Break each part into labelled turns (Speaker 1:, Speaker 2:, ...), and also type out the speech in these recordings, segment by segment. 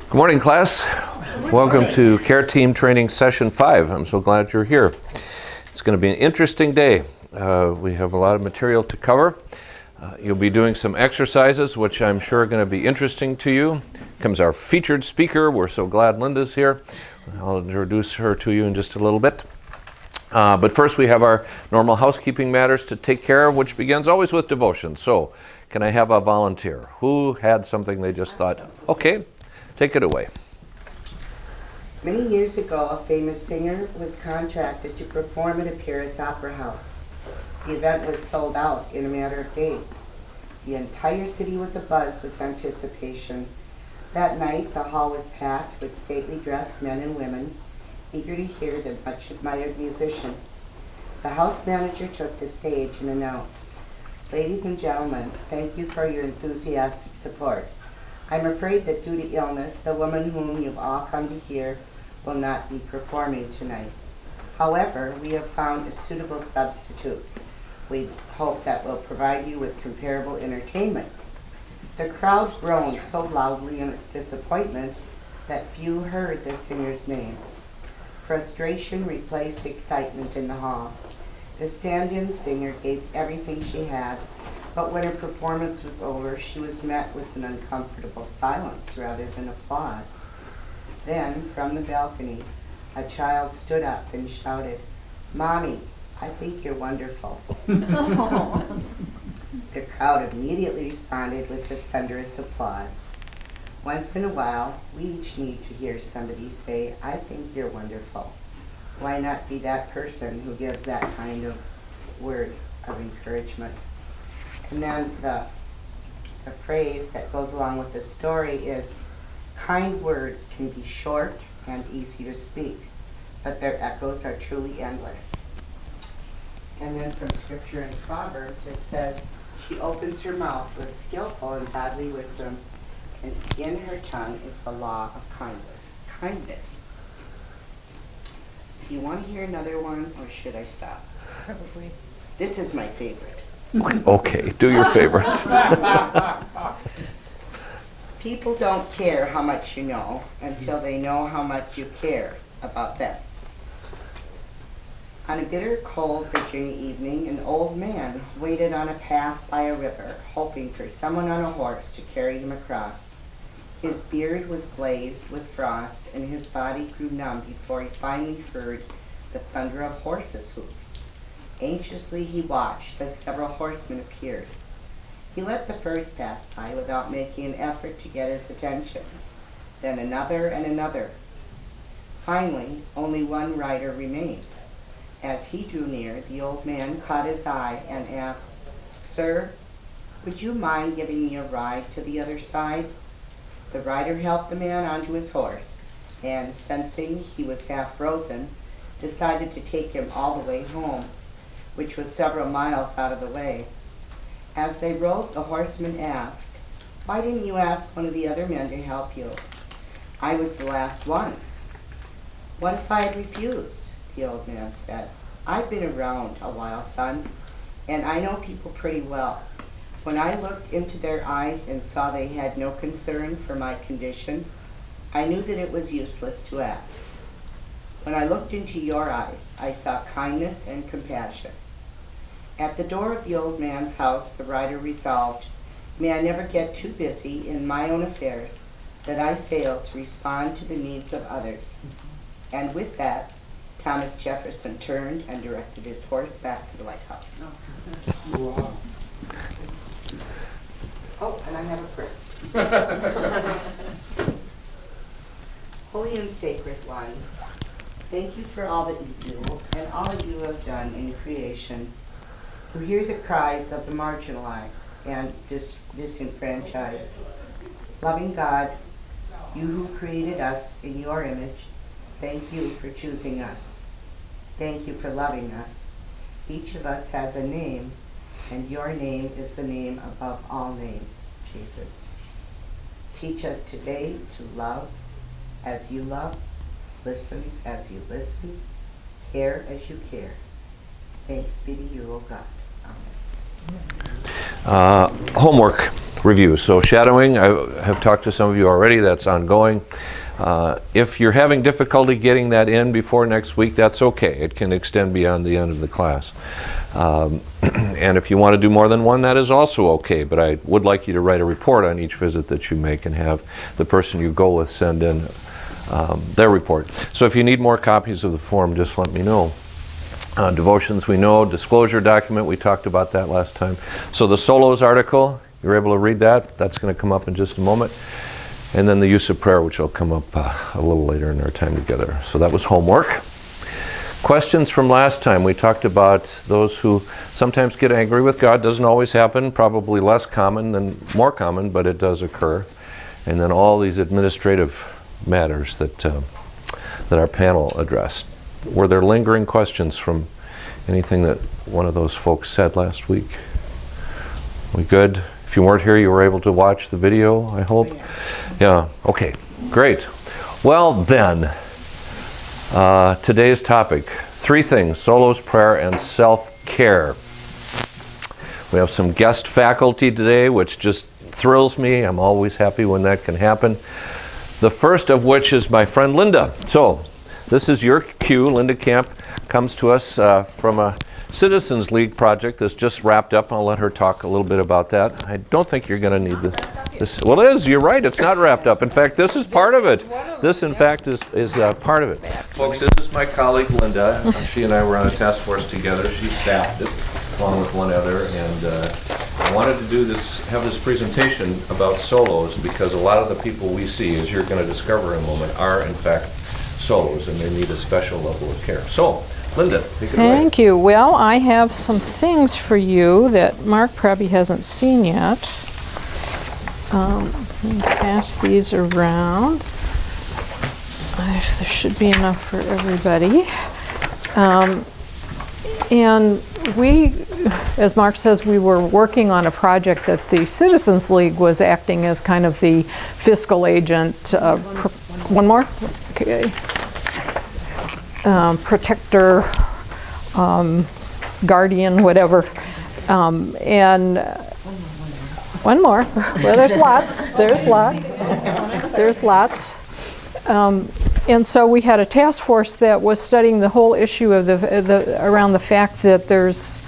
Speaker 1: Good morning, class. Welcome to Care Team Training Session 5. I'm so glad you're here. It's going to be an interesting day. We have a lot of material to cover. You'll be doing some exercises, which I'm sure are going to be interesting to you. Comes our featured speaker. We're so glad Linda's here. I'll introduce her to you in just a little bit. But first we have our normal housekeeping matters to take care of, which begins always with devotion. So, can I have a volunteer? Who had something they just thought, okay, take it away.
Speaker 2: Many years ago, a famous singer was contracted to perform at a Paris opera house. The event was sold out in a matter of days. The entire city was abuzz with anticipation. That night, the hall was packed with stately dressed men and women, eager to hear the much admired musician. The house manager took the stage and announced, "Ladies and gentlemen, thank you for your enthusiastic support. I'm afraid that due to illness, the woman whom you've all come to hear will not be performing tonight. However, we have found a suitable substitute. We hope that will provide you with comparable entertainment." The crowd groaned so loudly in its disappointment that few heard the singer's name. Frustration replaced excitement in the hall. The stand-in singer gave everything she had, but when her performance was over, she was met with an uncomfortable silence rather than applause. Then, from the balcony, a child stood up and shouted, "Mommy, I think you're wonderful." The crowd immediately responded with a thunderous applause. Once in a while, we each need to hear somebody say, "I think you're wonderful." Why not be that person who gives that kind of word of encouragement? And then the phrase that goes along with the story is, "Kind words can be short and easy to speak, but their echoes are truly endless." And then from Scripture in Proverbs, it says, "She opens her mouth with skillful and godly wisdom, and in her tongue is the law of kindness." Do you want to hear another one, or should I stop?
Speaker 3: Probably.
Speaker 2: This is my favorite.
Speaker 1: Okay, do your favorite.
Speaker 2: People don't care how much you know until they know how much you care about them. On a bitter, cold Virginia evening, an old man waited on a path by a river, hoping for someone on a horse to carry him across. His beard was glazed with frost, and his body grew numb before he finally heard the thunder of horses' hoofs. Anxiously he watched as several horsemen appeared. He let the first pass by without making an effort to get his attention. Then another and another. Finally, only one rider remained. As he drew near, the old man caught his eye and asked, "Sir, would you mind giving me a ride to the other side?" The rider helped the man onto his horse, and sensing he was half frozen, decided to take him all the way home, which was several miles out of the way. As they rode, the horseman asked, "Why didn't you ask one of the other men to help you?" "I was the last one." "What if I had refused?" the old man said. "I've been around a while, son, and I know people pretty well. When I looked into their eyes and saw they had no concern for my condition, I knew that it was useless to ask. When I looked into your eyes, I saw kindness and compassion." At the door of the old man's house, the rider resolved, "May I never get too busy in my own affairs that I fail to respond to the needs of others." And with that, Thomas Jefferson turned and directed his horse back to the White House.
Speaker 4: Wow.
Speaker 2: Oh, and I have a prayer. Holy and sacred one, thank you for all that you do and all that you have done in creation, to hear the cries of the marginalized and disenfranchised. Loving God, you who created us in your image, thank you for choosing us. Thank you for loving us. Each of us has a name, and your name is the name above all names, Jesus. Teach us today to love as you love, listen as you listen, care as you care. Thanks be to you, O God. Amen.
Speaker 1: Homework. review. So shadowing, I have talked to some of you already, that's ongoing. If you're having difficulty getting that in before next week, that's okay. It can extend beyond the end of the class. And if you want to do more than one, that is also okay. But I would like you to write a report on each visit that you make and have the person you go with send in their report. So if you need more copies of the form, just let me know. Devotions, we know. Disclosure document, we talked about that last time. So the solos article, you're able to read that. That's going to come up in just a moment. And then the use of prayer, which will come up a little later in our time together. So that was homework. Questions from last time. We talked about those who sometimes get angry with God. Doesn't always happen, probably less common than more common, but it does occur. And then all these administrative matters that our panel addressed. Were there lingering questions from anything that one of those folks said last week? We good? If you weren't here, you were able to watch the video, I hope? Yeah, okay, great. Well then, today's topic, 3 things: solos, prayer, and self-care. We have some guest faculty today, which just thrills me. I'm always happy when that can happen. The first of which is my friend Linda. So, this is your cue. Linda Camp comes to us from a Citizens League project that's just wrapped up. I'll let her talk a little bit about that. I don't think you're going to need this. Well, it is. You're right. It's not wrapped up. In fact, this is part of it. This, in fact, is part of it. Folks, this is my colleague, Linda. She and I were on a task force together. She staffed it, along with one other. And I wanted to have this presentation about solos because a lot of the people we see, as you're going to discover in a moment, are, in fact, solos, and they need a special level of care. So, Linda, take it away.
Speaker 3: Thank you. Well, I have some things for you that Mark probably hasn't seen yet. Let me pass these around. There should be enough for everybody. And we, as Mark says, we were working on a project that the Citizens League was acting as kind of the fiscal agent. One more? Okay. Protector, guardian, whatever. And one more. Well, there's lots. There's lots. And so we had a task force that was studying the whole issue of around the fact that there's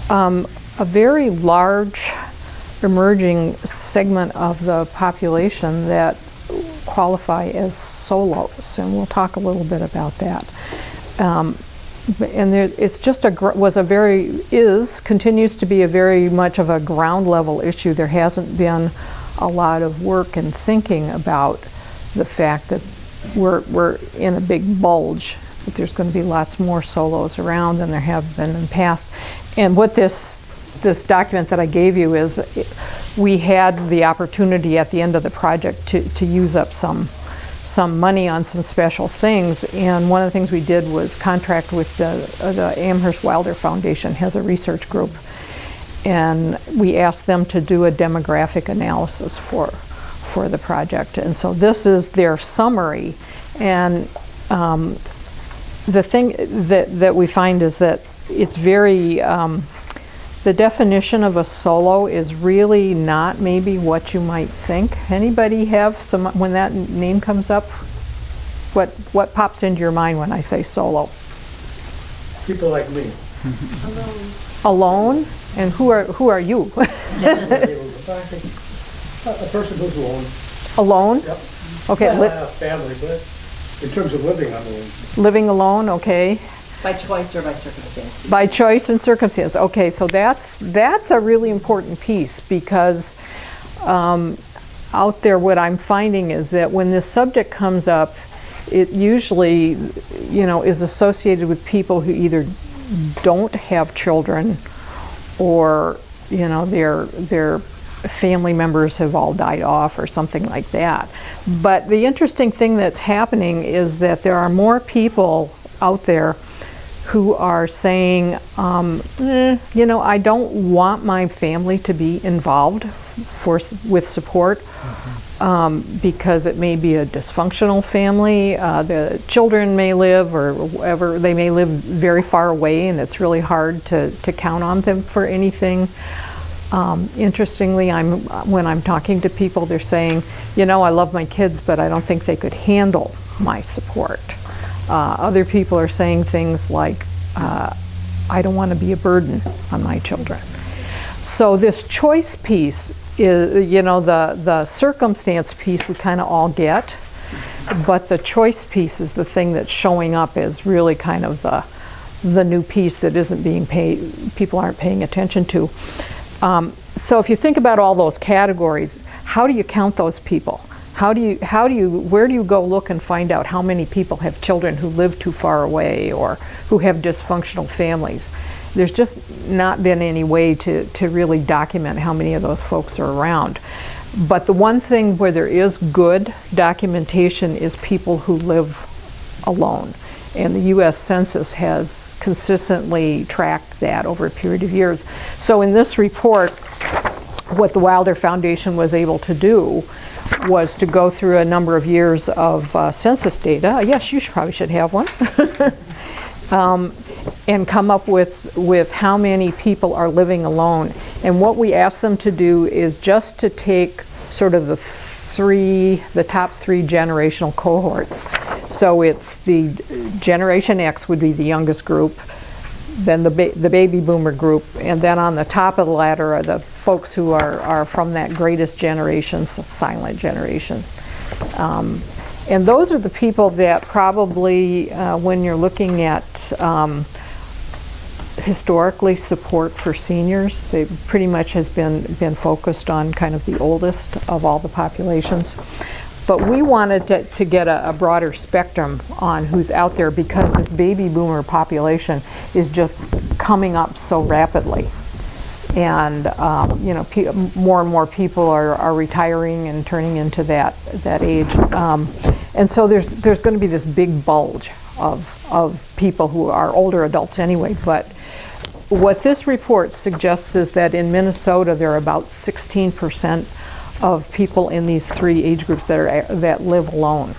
Speaker 3: a very large emerging segment of the population that qualify as solos, and we'll talk a little bit about that. And it's just continues to be a very much of a ground level issue. There hasn't been a lot of work and thinking about the fact that we're in a big bulge, that there's going to be lots more solos around than there have been in the past. And what this document that I gave you is, we had the opportunity at the end of the project to use up some money on some special things, and one of the things we did was contract with the Amherst Wilder Foundation, has a research group, and we asked them to do a demographic analysis for the project. And so this is their summary, and the thing that we find is that it's very the definition of a solo is really not maybe what you might think. Anybody have some, when that name comes up, what pops into your mind when I say solo?
Speaker 4: People like me.
Speaker 3: Alone? And who are you?
Speaker 4: A person who's alone.
Speaker 3: Alone?
Speaker 4: Yep.
Speaker 3: Okay.
Speaker 4: I have family, but in terms of living, I'm alone.
Speaker 3: Living alone, okay.
Speaker 5: By choice or by circumstance?
Speaker 3: By choice and circumstance. Okay, so that's a really important piece, because out there what I'm finding is that when this subject comes up, it usually, is associated with people who either don't have children, or their family members have all died off or something like that. But the interesting thing that's happening is that there are more people out there who are saying, I don't want my family to be involved with support, because it may be a dysfunctional family. The children may live, or wherever they may live, very far away, and it's really hard to count on them for anything. Interestingly, when I'm talking to people, they're saying, you know, I love my kids, but I don't think they could handle my support. Other people are saying things like, I don't want to be a burden on my children. So this choice piece is, you know, the circumstance piece we kind of all get, but the choice piece is the thing that's showing up as really kind of the new piece that isn't being people aren't paying attention to. So if you think about all those categories, how do you count those people? Where do you go look and find out how many people have children who live too far away or who have dysfunctional families? There's just not been any way to really document how many of those folks are around. But the one thing where there is good documentation is people who live alone. And the U.S. Census has consistently tracked that over a period of years. So in this report, what the Wilder Foundation was able to do was to go through a number of years of census data. Yes, you probably should have one. And come up with how many people are living alone. And what we asked them to do is just to take sort of the top three generational cohorts. So it's the Generation X would be the youngest group, then the baby boomer group, and then on the top of the ladder are the folks who are from that greatest generation, silent generation. And those are the people that probably, when you're looking at historically support for seniors, they pretty much has been focused on kind of the oldest of all the populations. But we wanted to get a broader spectrum on who's out there because this baby boomer population is just coming up so rapidly. And you know, more and more people are retiring and turning into that age. And so there's going to be this big bulge of people who are older adults anyway. But what this report suggests is that in Minnesota there are about 16% of people in these three age groups that live alone.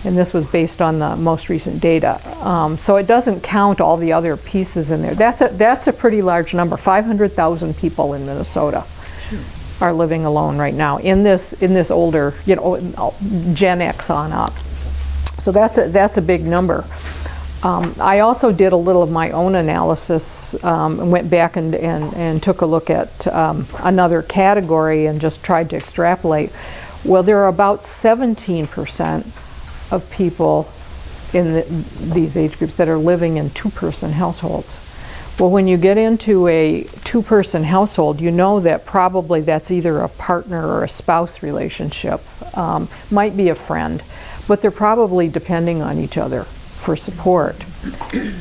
Speaker 3: And this was based on the most recent data. So it doesn't count all the other pieces in there. That's a pretty large number. 500,000 people in Minnesota are living alone right now in this older, you know, Gen X on up. So that's a big number. I also did a little of my own analysis and went back and took a look at another category and just tried to extrapolate. Well, there are about 17% of people in these age groups that are living in two-person households. Well, when you get into a two-person household, you know that probably that's either a partner or a spouse relationship, might be a friend, but they're probably depending on each other for support.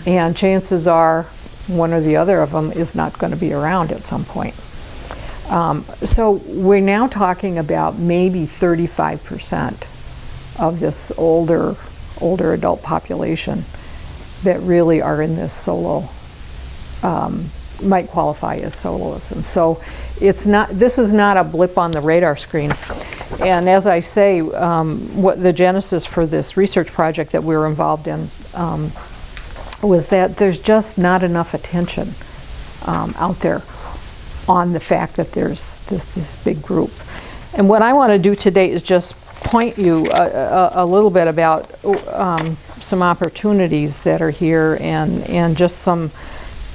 Speaker 3: And chances are one or the other of them is not going to be around at some point. So we're now talking about maybe 35% of this older adult population that really are in this solo, might qualify as solos. And so this is not a blip on the radar screen. And as I say, what the genesis for this research project that we were involved in was that there's just not enough attention out there on the fact that there's this big group. And what I want to do today is just point you a little bit about some opportunities that are here and just some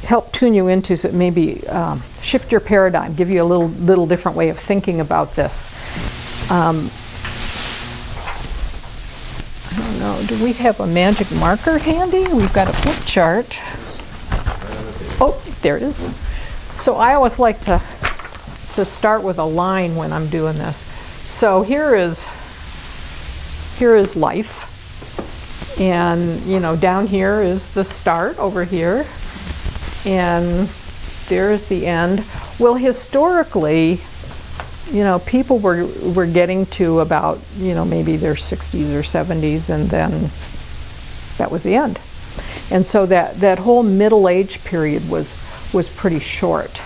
Speaker 3: help tune you into, so maybe shift your paradigm, give you a little different way of thinking about this. I don't know, do we have a magic marker handy? We've got a flip chart. Oh, there it is. So I always like to start with a line when I'm doing this. So here is life, and you know, down here is the start over here, and there is the end. Well, historically, you know, people were getting to about, you know, maybe their 60s or 70s, and then that was the end. And so that whole middle age period was pretty short.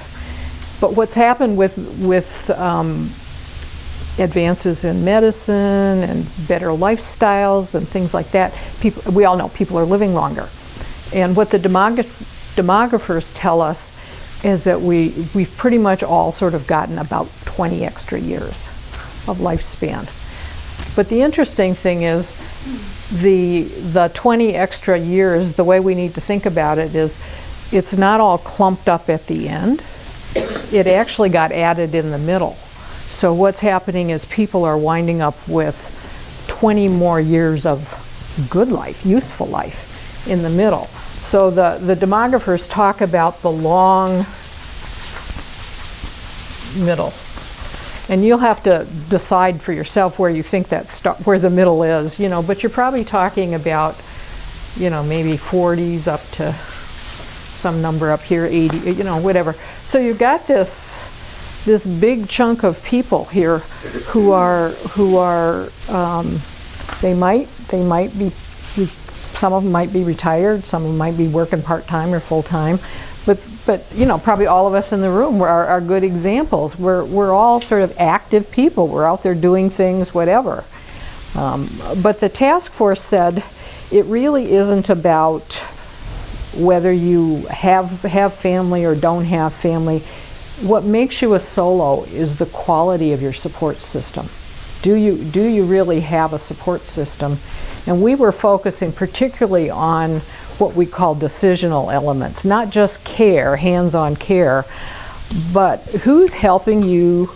Speaker 3: But what's happened with advances in medicine and better lifestyles and things like that, we all know people are living longer. And what the demographers tell us is that we've pretty much all sort of gotten about 20 extra years of lifespan. But the interesting thing is the 20 extra years, the way we need to think about it is it's not all clumped up at the end. It actually got added in the middle. So what's happening is people are winding up with 20 more years of good life, useful life in the middle. So the demographers talk about the long middle. And you'll have to decide for yourself where you think where the middle is, but you're probably talking about, maybe 40s up to some number up here, 80, whatever. So you've got this big chunk of people here who are they might be, some of them might be retired, some of them might be working part-time or full-time, but probably all of us in the room are good examples. We're all sort of active people. We're out there doing things, whatever. But the task force said it really isn't about whether you have family or don't have family. What makes you a solo is the quality of your support system. Do you really have a support system? And we were focusing particularly on what we call decisional elements, not just care, hands-on care, but who's helping you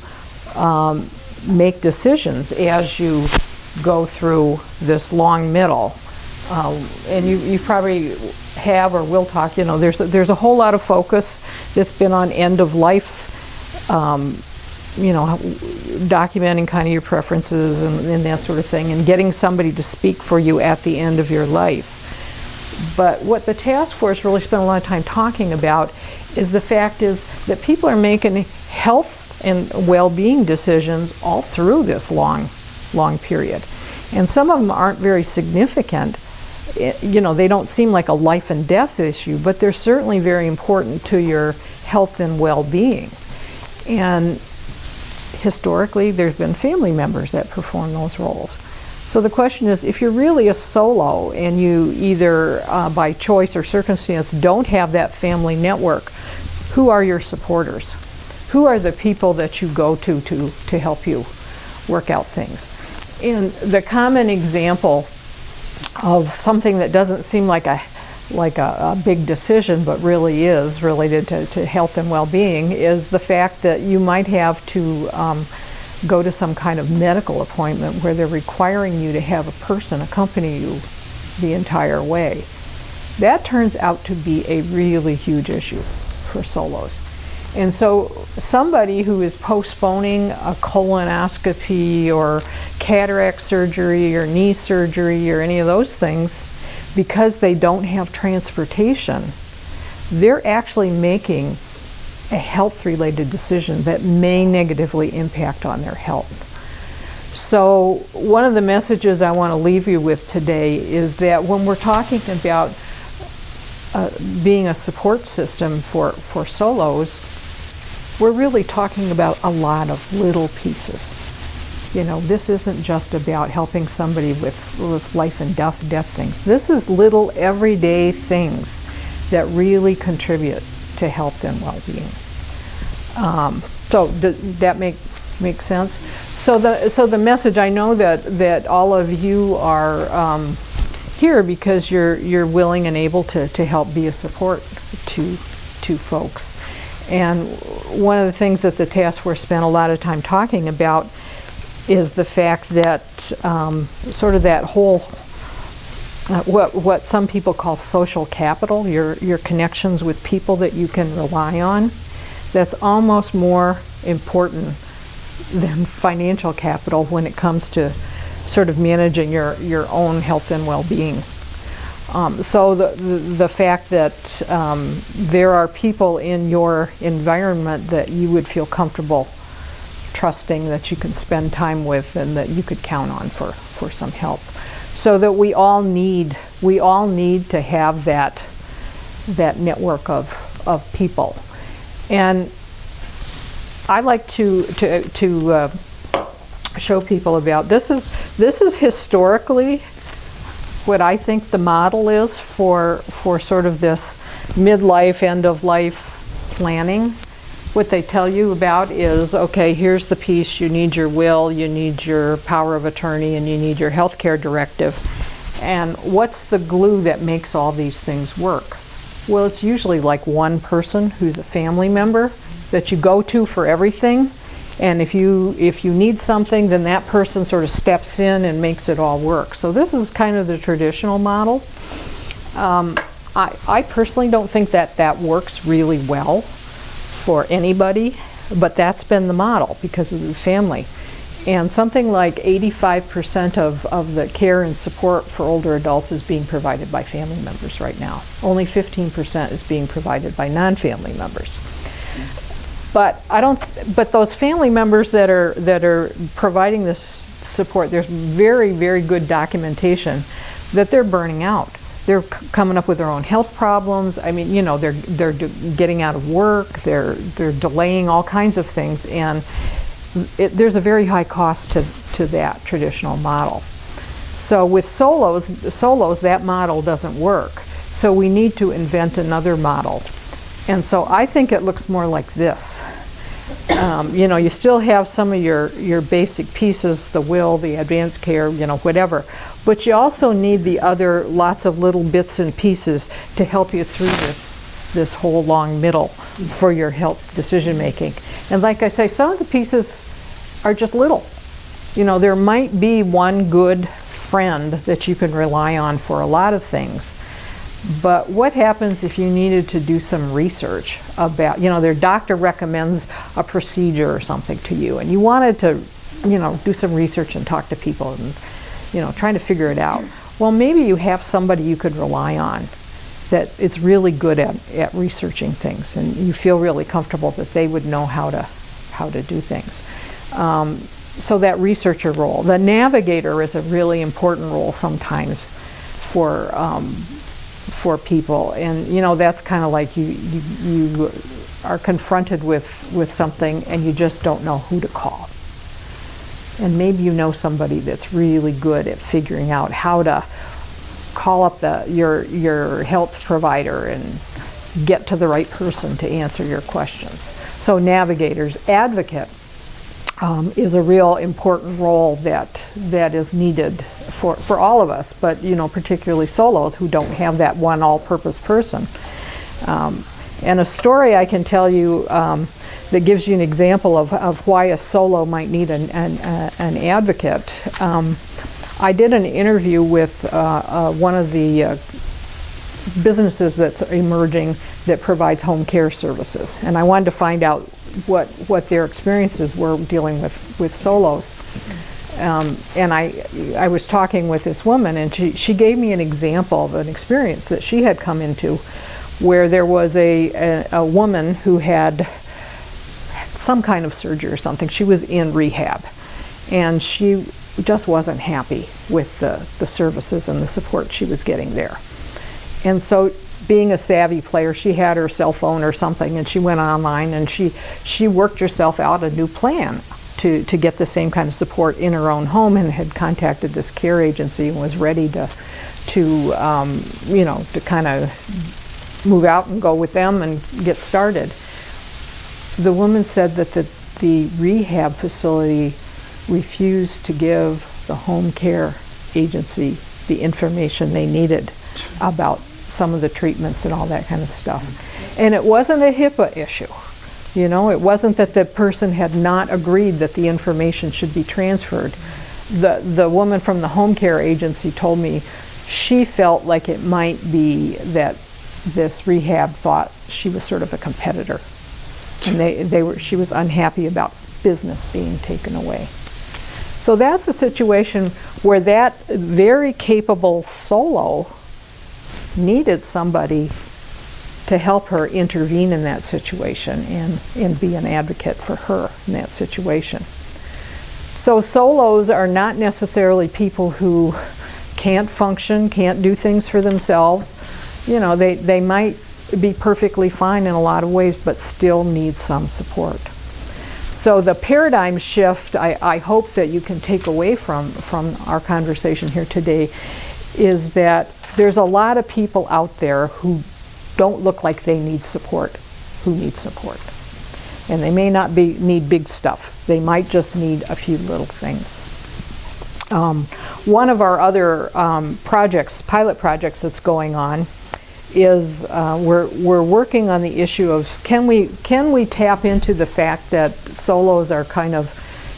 Speaker 3: make decisions as you go through this long middle. And you probably have or will talk, there's a whole lot of focus that's been on end of life, documenting kind of your preferences and that sort of thing, and getting somebody to speak for you at the end of your life. But what the task force really spent a lot of time talking about is the fact is that people are making health and well-being decisions all through this long period. And some of them aren't very significant. They don't seem like a life and death issue, but they're certainly very important to your health and well-being. And historically, there's been family members that perform those roles. So the question is, if you're really a solo and you either by choice or circumstance don't have that family network, who are your supporters? Who are the people that you go to help you work out things? And the common example of something that doesn't seem like a big decision, but really is related to health and well-being, is the fact that you might have to go to some kind of medical appointment where they're requiring you to have a person accompany you the entire way. That turns out to be a really huge issue for solos. And so somebody who is postponing a colonoscopy or cataract surgery or knee surgery or any of those things because they don't have transportation, they're actually making a health-related decision that may negatively impact on their health. So one of the messages I want to leave you with today is that when we're talking about being a support system for solos, we're really talking about a lot of little pieces. This isn't just about helping somebody with life and death things. This is little everyday things that really contribute to health and well-being. So does that make sense? So the message, I know that all of you are here because you're willing and able to help be a support to folks. And one of the things that the task force spent a lot of time talking about is the fact that sort of that whole what some people call social capital, your connections with people that you can rely on, that's almost more important than financial capital when it comes to sort of managing your own health and well-being. So the fact that there are people in your environment that you would feel comfortable trusting, that you can spend time with, and that you could count on for some help. So that we all need to have that network of people. And I like to show people about this is historically what I think the model is for sort of this midlife, end of life planning, what they tell you about is, okay, here's the piece, you need your will, you need your power of attorney, and you need your healthcare directive. And what's the glue that makes all these things work? Well, it's usually like one person who's a family member that you go to for everything. And if you need something, then that person sort of steps in and makes it all work. So this is kind of the traditional model. I personally don't think that works really well for anybody, but that's been the model because of the family. And something like 85% of the care and support for older adults is being provided by family members right now. Only 15% is being provided by non-family members. But but those family members that are providing this support, there's very, very good documentation that they're burning out. They're coming up with their own health problems. I mean, you know, they're getting out of work. They're delaying all kinds of things, and there's a very high cost to that traditional model. So with solos, that model doesn't work. So we need to invent another model. And so I think it looks more like this. You know, you still have some of your basic pieces, the will, the advanced care, you know, whatever. But you also need the other lots of little bits and pieces to help you through this whole long middle for your health decision making. And like I say, some of the pieces are just little. You know, there might be one good friend that you can rely on for a lot of things. But what happens if you needed to do some research about, you know, their doctor recommends a procedure or something to you, and you wanted to, you know, do some research and talk to people and, you know, trying to figure it out. Well, maybe you have somebody you could rely on that is really good at researching things, and you feel really comfortable that they would know how to do things. So that researcher role. The navigator is a really important role sometimes for people, and you know, that's kind of like you are confronted with something and you just don't know who to call, and maybe you know somebody that's really good at figuring out how to call up your health provider and get to the right person to answer your questions. So navigators. Advocate is a real important role that is needed for all of us, but you know, particularly solos who don't have that one all-purpose person. And a story I can tell you that gives you an example of why a solo might need an advocate. I did an interview with one of the businesses that's emerging that provides home care services, and I wanted to find out what their experiences were dealing with solos. And I was talking with this woman, and she gave me an example of an experience that she had come into where there was a woman who had some kind of surgery or something. She was in rehab, and she just wasn't happy with the services and the support she was getting there. And so, being a savvy player, she had her cell phone or something, and she went online and she worked herself out a new plan to get the same kind of support in her own home, and had contacted this care agency and was ready to you know, to kind of move out and go with them and get started. The woman said that the rehab facility refused to give the home care agency the information they needed about some of the treatments and all that kind of stuff. And it wasn't a HIPAA issue. You know, it wasn't that the person had not agreed that the information should be transferred. The woman from the home care agency told me she felt like it might be that this rehab thought she was sort of a competitor, and she was unhappy about business being taken away. So that's a situation where that very capable solo needed somebody to help her intervene in that situation and be an advocate for her in that situation. So solos are not necessarily people who can't function, can't do things for themselves. You know, they might be perfectly fine in a lot of ways, but still need some support. So the paradigm shift I hope that you can take away from our conversation here today is that there's a lot of people out there who don't look like they need support, who need support. And they may not need big stuff. They might just need a few little things. One of our other pilot projects that's going on is we're working on the issue of can we tap into the fact that solos are kind of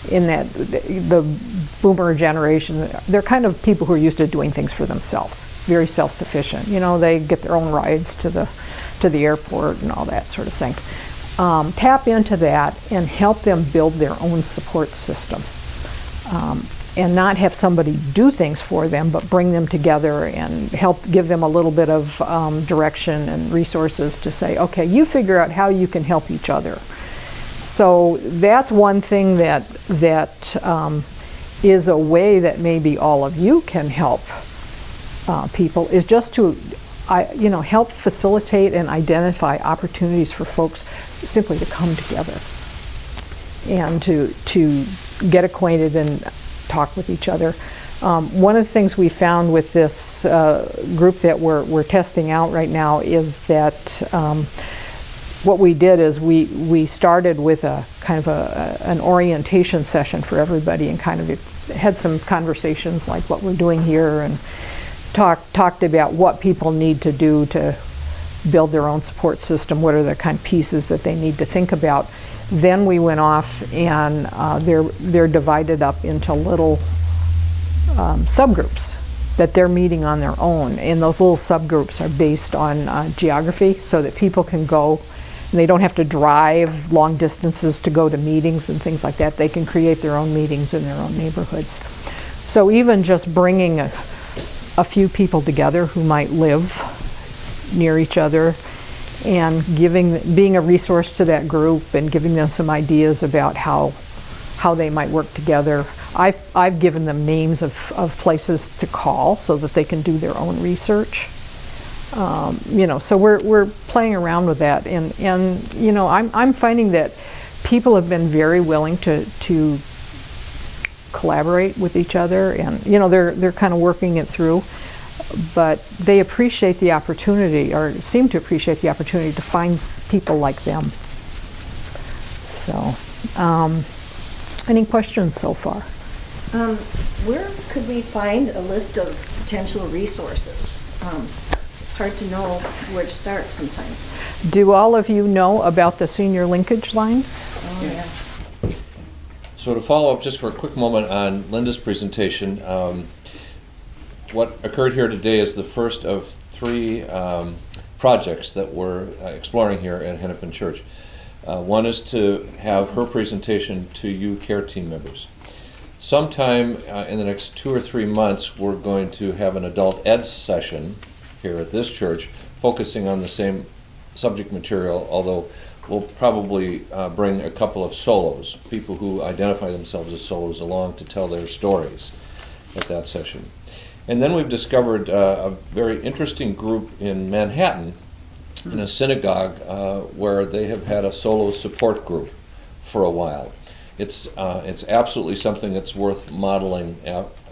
Speaker 3: in that the boomer generation. They're kind of people who are used to doing things for themselves, very self-sufficient. You know, they get their own rides to the airport and all that sort of thing. Tap into that and help them build their own support system. And not have somebody do things for them, but bring them together and help give them a little bit of direction and resources to say, okay, you figure out how you can help each other. So that's one thing that is a way that maybe all of you can help people, is just to help facilitate and identify opportunities for folks simply to come together and to get acquainted and talk with each other. One of the things we found with this group that we're testing out right now is that what we did is we started with a kind of an orientation session for everybody, and kind of had some conversations like what we're doing here, and talked about what people need to do to build their own support system, what are the kind of pieces that they need to think about. Then we went off and they're divided up into little subgroups that they're meeting on their own. And those little subgroups are based on geography, so that people can go, and they don't have to drive long distances to go to meetings and things like that. They can create their own meetings in their own neighborhoods. So even just bringing a few people together who might live near each other, and being a resource to that group and giving them some ideas about how they might work together. I've given them names of places to call so that they can do their own research. So we're playing around with that, and I'm finding that people have been very willing to collaborate with each other, and they're kind of working it through. But they appreciate the opportunity, or seem to appreciate the opportunity, to find people like them. So, any questions so far?
Speaker 5: Where could we find a list of potential resources? It's hard to know where to start sometimes.
Speaker 3: Do all of you know about the senior linkage line?
Speaker 5: Oh, yes.
Speaker 1: So to follow up just for a quick moment on Linda's presentation, what occurred here today is the first of 3 projects that we're exploring here at Hennepin Church. One is to have her presentation to you care team members. Sometime in the next 2 or 3 months, we're going to have an adult ed session here at this church focusing on the same subject material, although we'll probably bring a couple of solos, people who identify themselves as solos, along to tell their stories at that session. And then we've discovered a very interesting group in Manhattan, in a synagogue, where they have had a solo support group for a while. It's absolutely something that's worth modeling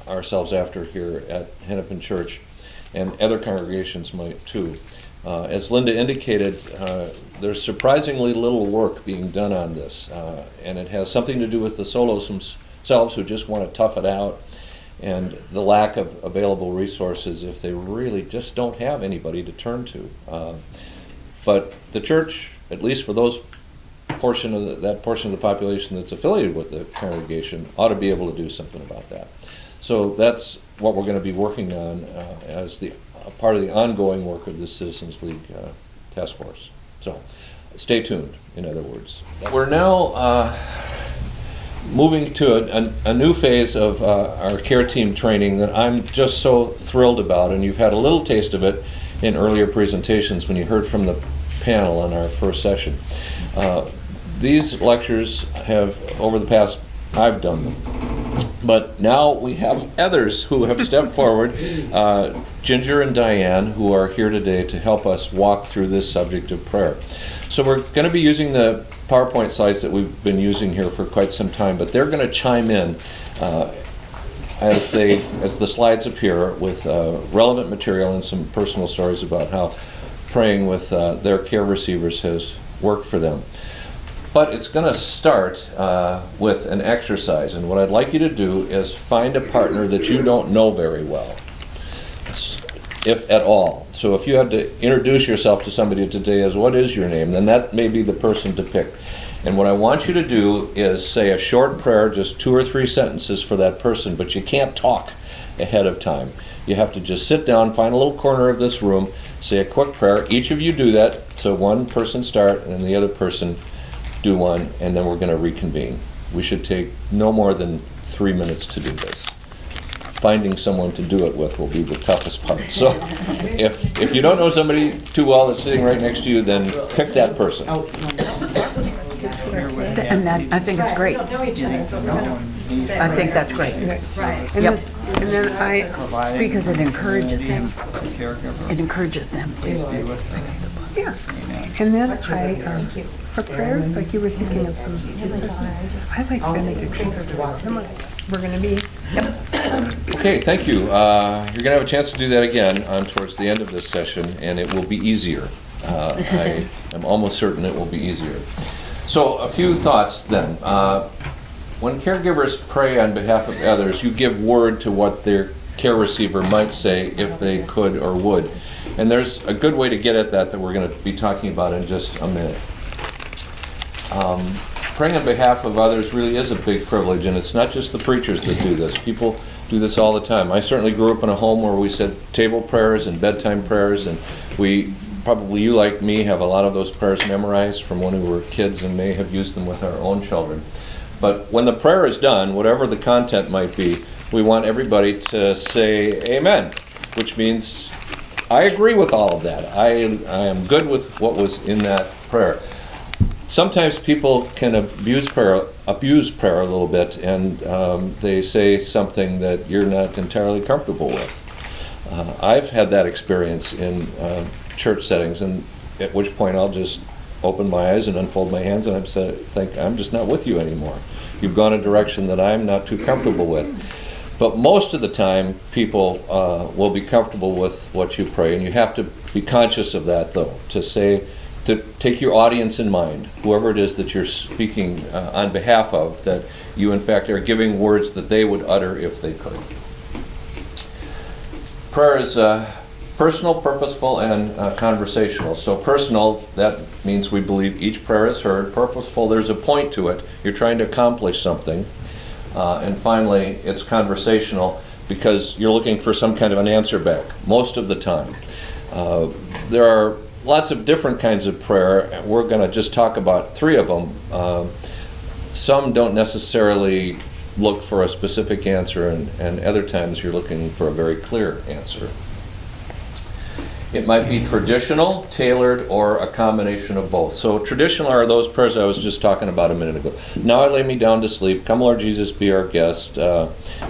Speaker 1: ourselves after here at Hennepin Church, and other congregations might too. As Linda indicated, there's surprisingly little work being done on this, and it has something to do with the solos themselves who just want to tough it out, and the lack of available resources if they really just don't have anybody to turn to. But the church, at least for that portion of the population that's affiliated with the congregation, ought to be able to do something about that. So that's what we're going to be working on as part of the ongoing work of the Citizens League Task Force. So stay tuned, in other words. We're now moving to a new phase of our care team training that I'm just so thrilled about, and you've had a little taste of it in earlier presentations when you heard from the panel in our first session. These lectures have, over the past, I've done them, but now we have others who have stepped forward, Ginger and Diane, who are here today to help us walk through this subject of prayer. So we're going to be using the PowerPoint slides that we've been using here for quite some time, but they're going to chime in as the slides appear with relevant material and some personal stories about how praying with their care receivers has work for them. But it's going to start with an exercise, and what I'd like you to do is find a partner that you don't know very well, if at all. So if you had to introduce yourself to somebody today as what is your name, then that may be the person to pick. And what I want you to do is say a short prayer, just 2 or 3 sentences for that person, but you can't talk ahead of time. You have to just sit down, find a little corner of this room, say a quick prayer. Each of you do that, so one person start and the other person do one, and then we're going to reconvene. We should take no more than 3 minutes to do this. Finding someone to do it with will be the toughest part. So if you don't know somebody too well that's sitting right next to you, then pick that person.
Speaker 6: And that, I think it's great. I think that's great. Yep.
Speaker 7: And then because it encourages him. It encourages them too. Yeah. And then for prayers, like you were thinking of some resources, I like benedictions. We're going to be.
Speaker 1: Okay, thank you. You're going to have a chance to do that again towards the end of this session, and it will be easier. I am almost certain it will be easier. So a few thoughts then. When caregivers pray on behalf of others, you give word to what their care receiver might say if they could or would. And there's a good way to get at that we're going to be talking about in just a minute. Praying on behalf of others really is a big privilege, and it's not just the preachers that do this. People do this all the time. I certainly grew up in a home where we said table prayers and bedtime prayers, and we, probably you like me, have a lot of those prayers memorized from when we were kids and may have used them with our own children. But when the prayer is done, whatever the content might be, we want everybody to say amen, which means I agree with all of that. I am good with what was in that prayer. Sometimes people can abuse prayer a little bit, and they say something that you're not entirely comfortable with. I've had that experience in church settings, and at which point I'll just open my eyes and unfold my hands, and I think I'm just not with you anymore. You've gone a direction that I'm not too comfortable with. But most of the time, people will be comfortable with what you pray, and you have to be conscious of that, though, to take your audience in mind, whoever it is that you're speaking on behalf of, that you, in fact, are giving words that they would utter if they could. Prayer is personal, purposeful, and conversational. So personal, that means we believe each prayer is heard. Purposeful, there's a point to it. You're trying to accomplish something. And finally, it's conversational because you're looking for some kind of an answer back most of the time. There are lots of different kinds of prayer. We're going to just talk about 3 of them. Some don't necessarily look for a specific answer, and other times you're looking for a very clear answer. It might be traditional, tailored, or a combination of both. So traditional are those prayers I was just talking about a minute ago. Now I lay me down to sleep. Come, Lord Jesus, be our guest.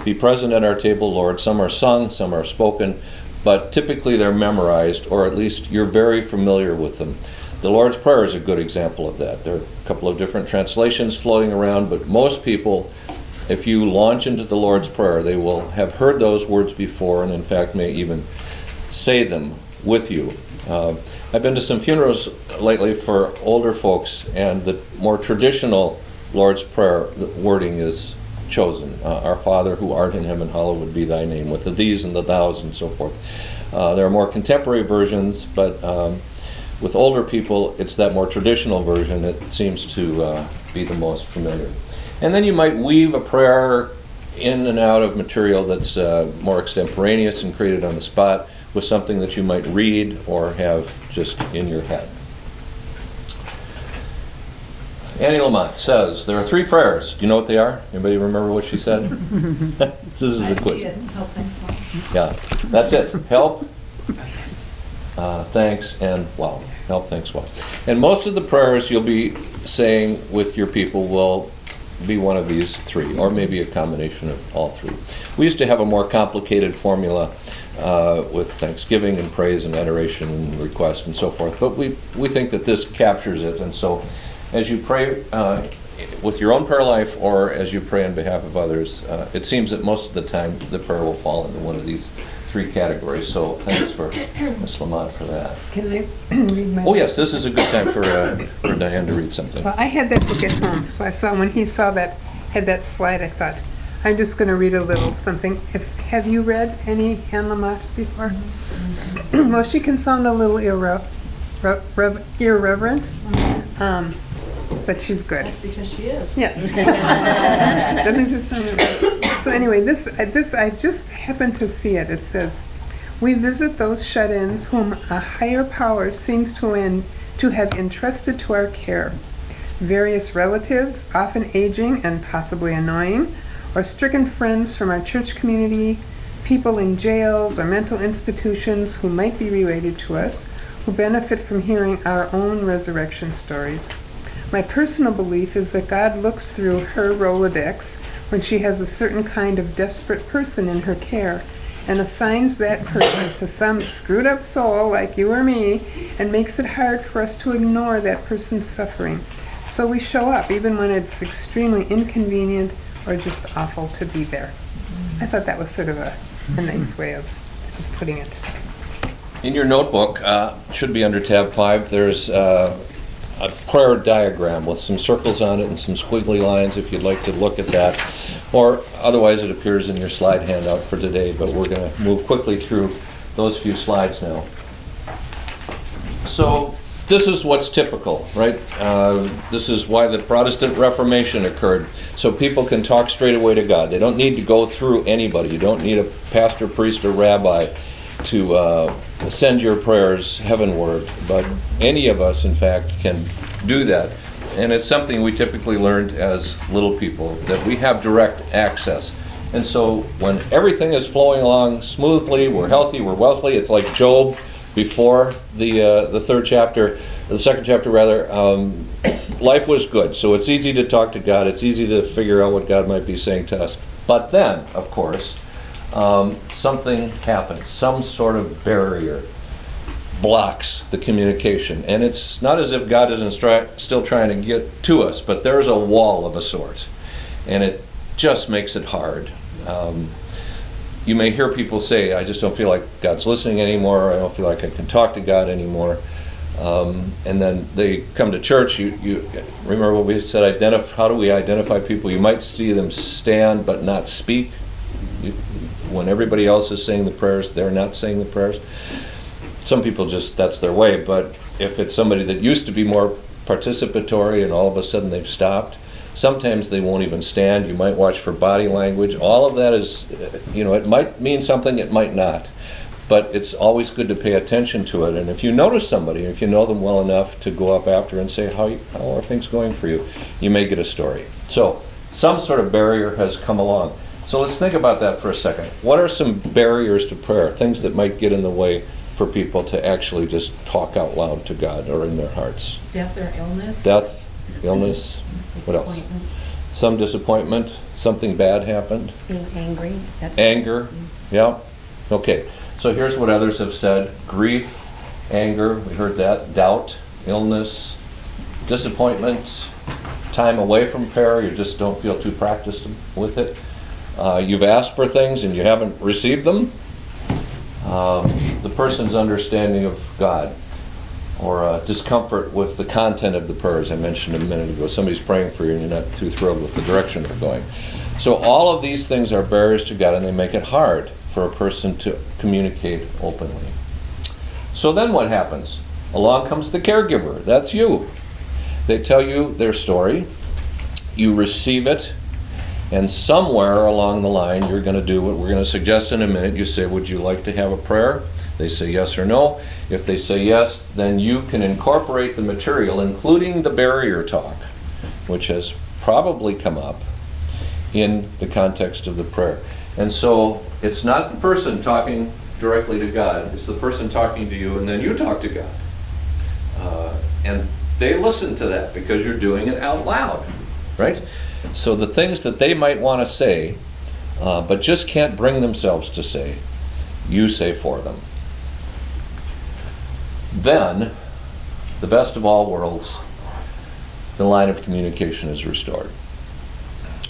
Speaker 1: Be present at our table, Lord. Some are sung, some are spoken, but typically they're memorized, or at least you're very familiar with them. The Lord's Prayer is a good example of that. There are a couple of different translations floating around, but most people, if you launch into the Lord's Prayer, they will have heard those words before, and in fact may even say them with you. I've been to some funerals lately for older folks, and the more traditional Lord's Prayer wording is chosen. Our Father who art in heaven, hallowed be thy name, with the these and the thous and so forth. There are more contemporary versions, but with older people, it's that more traditional version that seems to be the most familiar. And then you might weave a prayer in and out of material that's more extemporaneous and created on the spot, with something that you might read or have just in your head. Annie Lamont says, there are 3 prayers. Do you know what they are? Anybody remember what she said? This is a quiz. Yeah, that's it. Help, thanks, and wow. Help, thanks, wow. And most of the prayers you'll be saying with your people will be one of these 3, or maybe a combination of all 3. We used to have a more complicated formula with thanksgiving and praise and adoration and request and so forth, but we think that this captures it. And so as you pray with your own prayer life, or as you pray on behalf of others, it seems that most of the time the prayer will fall into one of these 3 categories. So thanks for Ms. Lamont for that.
Speaker 7: Can I read my?
Speaker 1: Oh yes, this is a good time for Diane to read something.
Speaker 7: Well, I had that book at home, so I saw when he saw that, had that slide, I thought, I'm just going to read a little something. Have you read any Anne Lamott before? Well, she can sound a little irreverent, but she's good.
Speaker 5: That's because she is.
Speaker 7: Yes. Doesn't just sound right. So anyway, this I just happened to see it. It says, "We visit those shut-ins whom a higher power seems to have entrusted to our care. Various relatives, often aging and possibly annoying, or stricken friends from our church community, people in jails or mental institutions who might be related to us, who benefit from hearing our own resurrection stories. My personal belief is that God looks through her Rolodex when she has a certain kind of desperate person in her care and assigns that person to some screwed up soul like you or me and makes it hard for us to ignore that person's suffering. So we show up even when it's extremely inconvenient or just awful to be there." I thought that was sort of a nice way of putting it.
Speaker 1: In your notebook, should be under tab 5, there's a prayer diagram with some circles on it and some squiggly lines if you'd like to look at that. Or otherwise it appears in your slide handout for today, but we're going to move quickly through those few slides now. So this is what's typical, right? This is why the Protestant Reformation occurred, so people can talk straight away to God. They don't need to go through anybody. You don't need a pastor, priest, or rabbi to send your prayers heavenward, but any of us, in fact, can do that. And it's something we typically learned as little people, that we have direct access. And so when everything is flowing along smoothly, we're healthy, we're wealthy, it's like Job before the second chapter rather, life was good. So it's easy to talk to God, it's easy to figure out what God might be saying to us. But then, of course, something happens, some sort of barrier blocks the communication. And it's not as if God isn't still trying to get to us, but there's a wall of a sort. And it just makes it hard. You may hear people say, I just don't feel like God's listening anymore, I don't feel like I can talk to God anymore. And then they come to church. You remember what we said, how do we identify people? You might see them stand but not speak. When everybody else is saying the prayers, they're not saying the prayers. Some people just, that's their way, but if it's somebody that used to be more participatory and all of a sudden they've stopped, sometimes they won't even stand. You might watch for body language. All of that is, it might mean something, it might not. But it's always good to pay attention to it. And if you notice somebody, if you know them well enough to go up after and say, how are things going for you, you may get a story. So some sort of barrier has come along. So let's think about that for a second. What are some barriers to prayer, things that might get in the way for people to actually just talk out loud to God or in their hearts?
Speaker 6: Death or illness.
Speaker 1: Death, illness, what else? Some disappointment, something bad happened.
Speaker 6: Being angry.
Speaker 1: Anger, yeah. Okay, so here's what others have said. Grief, anger, we heard that. Doubt, illness, disappointment, time away from prayer, you just don't feel too practiced with it. You've asked for things and you haven't received them. The person's understanding of God, or discomfort with the content of the prayers I mentioned a minute ago. Somebody's praying for you and you're not too thrilled with the direction they're going. So all of these things are barriers to God, and they make it hard for a person to communicate openly. So then what happens? Along comes the caregiver. That's you. They tell you their story. You receive it. And somewhere along the line, you're going to do what we're going to suggest in a minute. You say, would you like to have a prayer? They say yes or no. If they say yes, then you can incorporate the material, including the barrier talk, which has probably come up in the context of the prayer. And so it's not the person talking directly to God. It's the person talking to you, and then you talk to God. And they listen to that because you're doing it out loud, right? So the things that they might want to say, but just can't bring themselves to say, you say for them. Then, the best of all worlds, the line of communication is restored.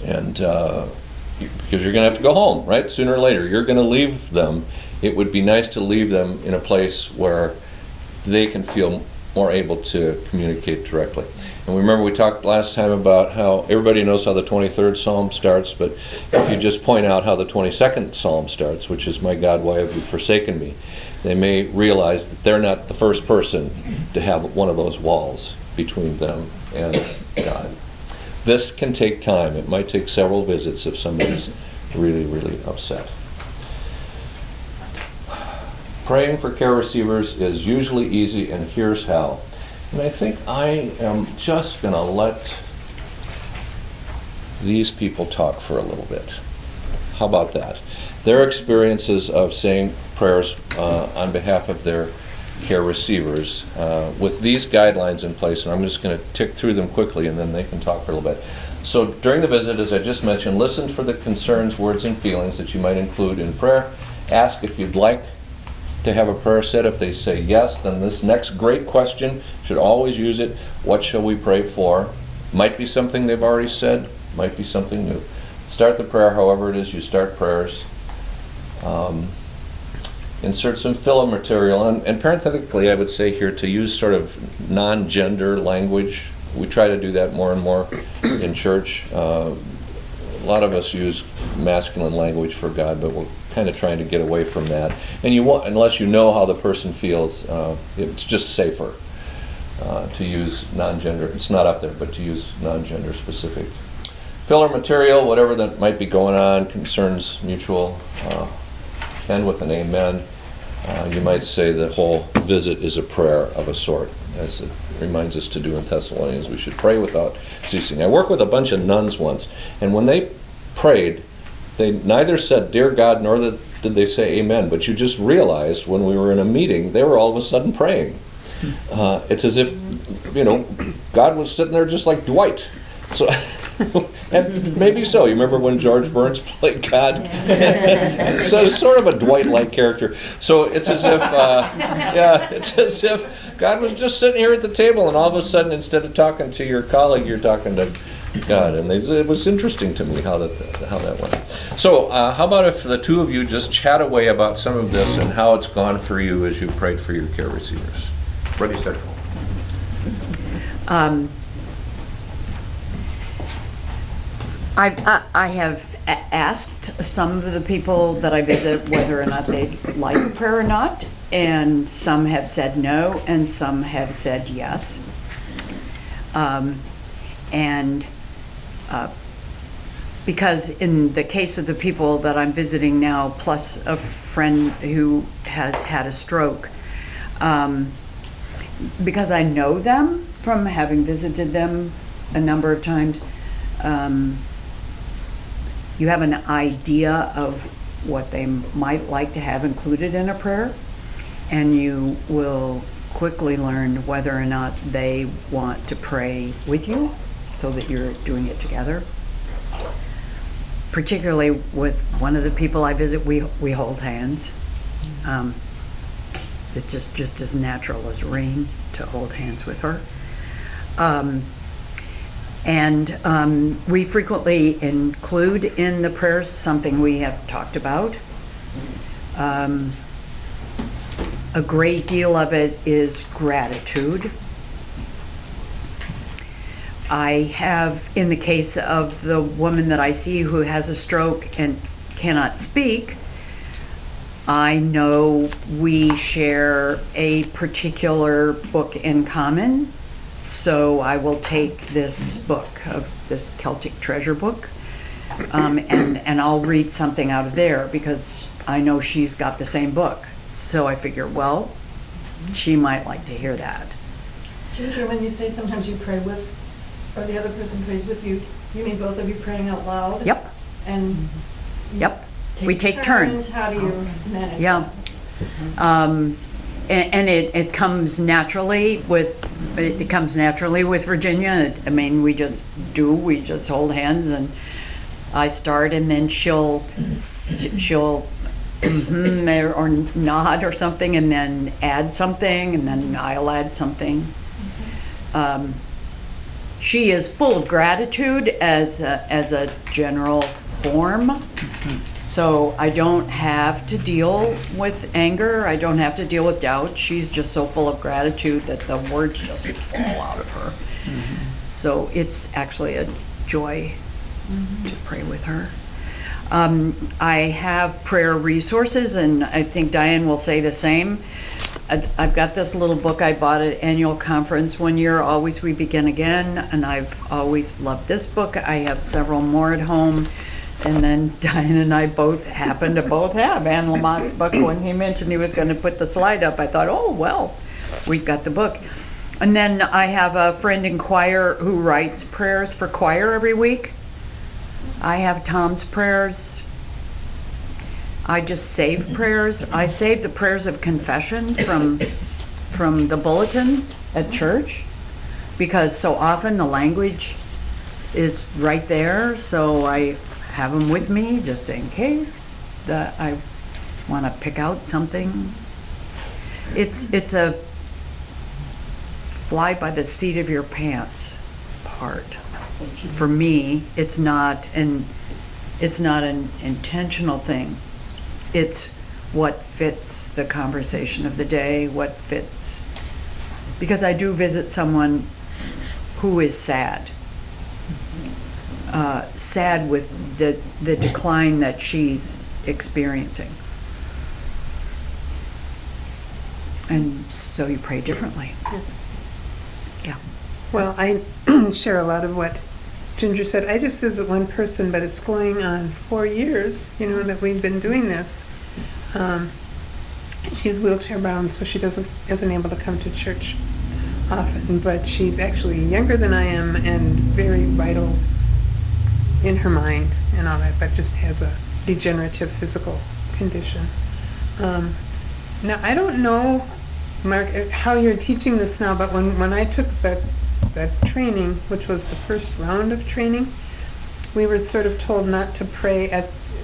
Speaker 1: And because you're going to have to go home, right? Sooner or later, you're going to leave them, it would be nice to leave them in a place where they can feel more able to communicate directly. And remember we talked last time about how everybody knows how the 23rd Psalm starts, but if you just point out how the 22nd Psalm starts, which is, "My God, why have you forsaken me?" they may realize that they're not the first person to have one of those walls between them and God. This can take time. It might take several visits if somebody's really, really upset. Praying for care receivers is usually easy, and here's how. And I think I am just going to let these people talk for a little bit. How about that? Their experiences of saying prayers on behalf of their care receivers with these guidelines in place, and I'm just going to tick through them quickly and then they can talk for a little bit. So during the visit, as I just mentioned, listen for the concerns, words, and feelings that you might include in prayer. Ask if you'd like to have a prayer said. If they say yes, then this next great question, should always use it. What shall we pray for? Might be something they've already said, might be something new. Start the prayer however it is you start prayers. Insert some filler material, and parenthetically I would say here to use sort of non-gender language. We try to do that more and more in church. A lot of us use masculine language for God, but we're kind of trying to get away from that. And you want, unless you know how the person feels, it's just safer to use non-gender. It's not up there, but to use non-gender specific. Filler material, whatever that might be going on, concerns mutual, end with an amen. You might say the whole visit is a prayer of a sort, as it reminds us to do in Thessalonians. We should pray without ceasing. I worked with a bunch of nuns once, and when they prayed, they neither said, "Dear God," nor did they say amen, but you just realized when we were in a meeting, they were all of a sudden praying. It's as if, God was sitting there just like Dwight. So, and maybe so. You remember when George Burns played God? So it's sort of a Dwight-like character. So it's as if, it's as if God was just sitting here at the table, and all of a sudden, instead of talking to your colleague, you're talking to God. And it was interesting to me how that went. So how about if the two of you just chat away about some of this and how it's gone for you as you prayed for your care receivers. Ready, start.
Speaker 6: I have asked some of the people that I visit whether or not they like prayer or not, and some have said no, and some have said yes. Because in the case of the people that I'm visiting now, plus a friend who has had a stroke, because I know them from having visited them a number of times, you have an idea of what they might like to have included in a prayer, and you will quickly learn whether or not they want to pray with you so that you're doing it together. Particularly with one of the people I visit, we hold hands. It's just as natural as rain to hold hands with her. And we frequently include in the prayers something we have talked about. A great deal of it is gratitude. I have, in the case of the woman that I see who has a stroke and cannot speak, I know we share a particular book in common. So I will take this book, this Celtic treasure book, and I'll read something out of there because I know she's got the same book. So I figure, well, she might like to hear that.
Speaker 5: Ginger, when you say sometimes you pray with, or the other person prays with you, you mean both of you praying out loud?
Speaker 6: Yep.
Speaker 5: And
Speaker 6: Yep. We take turns.
Speaker 5: How do you manage
Speaker 6: Yeah.
Speaker 5: that?
Speaker 6: And it comes naturally with Virginia. I mean, we just hold hands, and I start, and then she'll or nod or something, and then add something, and then I'll add something. She is full of gratitude as a general form. So I don't have to deal with anger. I don't have to deal with doubt. She's just so full of gratitude that the words just fall out of her. So it's actually a joy to pray with her. I have prayer resources, and I think Diane will say the same. I've got this little book I bought at annual conference one year, Always We Begin Again, and I've always loved this book. I have several more at home. And then Diane and I both happen to both have Anne Lamott's book. When he mentioned he was going to put the slide up, I thought, oh, well, we've got the book. And then I have a friend in choir who writes prayers for choir every week. I have Tom's prayers. I just save prayers. I save the prayers of confession from the bulletins at church, because so often the language is right there, so I have them with me just in case that I want to pick out something. It's a fly by the seat of your pants part. For me, it's not an intentional thing. It's what fits the conversation of the day, what fits, because I do visit someone who is sad. Sad with the decline that she's experiencing. And so you pray differently. Yeah.
Speaker 7: Well, I share a lot of what Ginger said. I just visit one person, but it's going on 4 years, that we've been doing this. She's wheelchair bound, so she isn't able to come to church often, but she's actually younger than I am and very vital in her mind and all that, but just has a degenerative physical condition. Now, I don't know, Mark, how you're teaching this now, but when I took that training, which was the first round of training, we were sort of told not to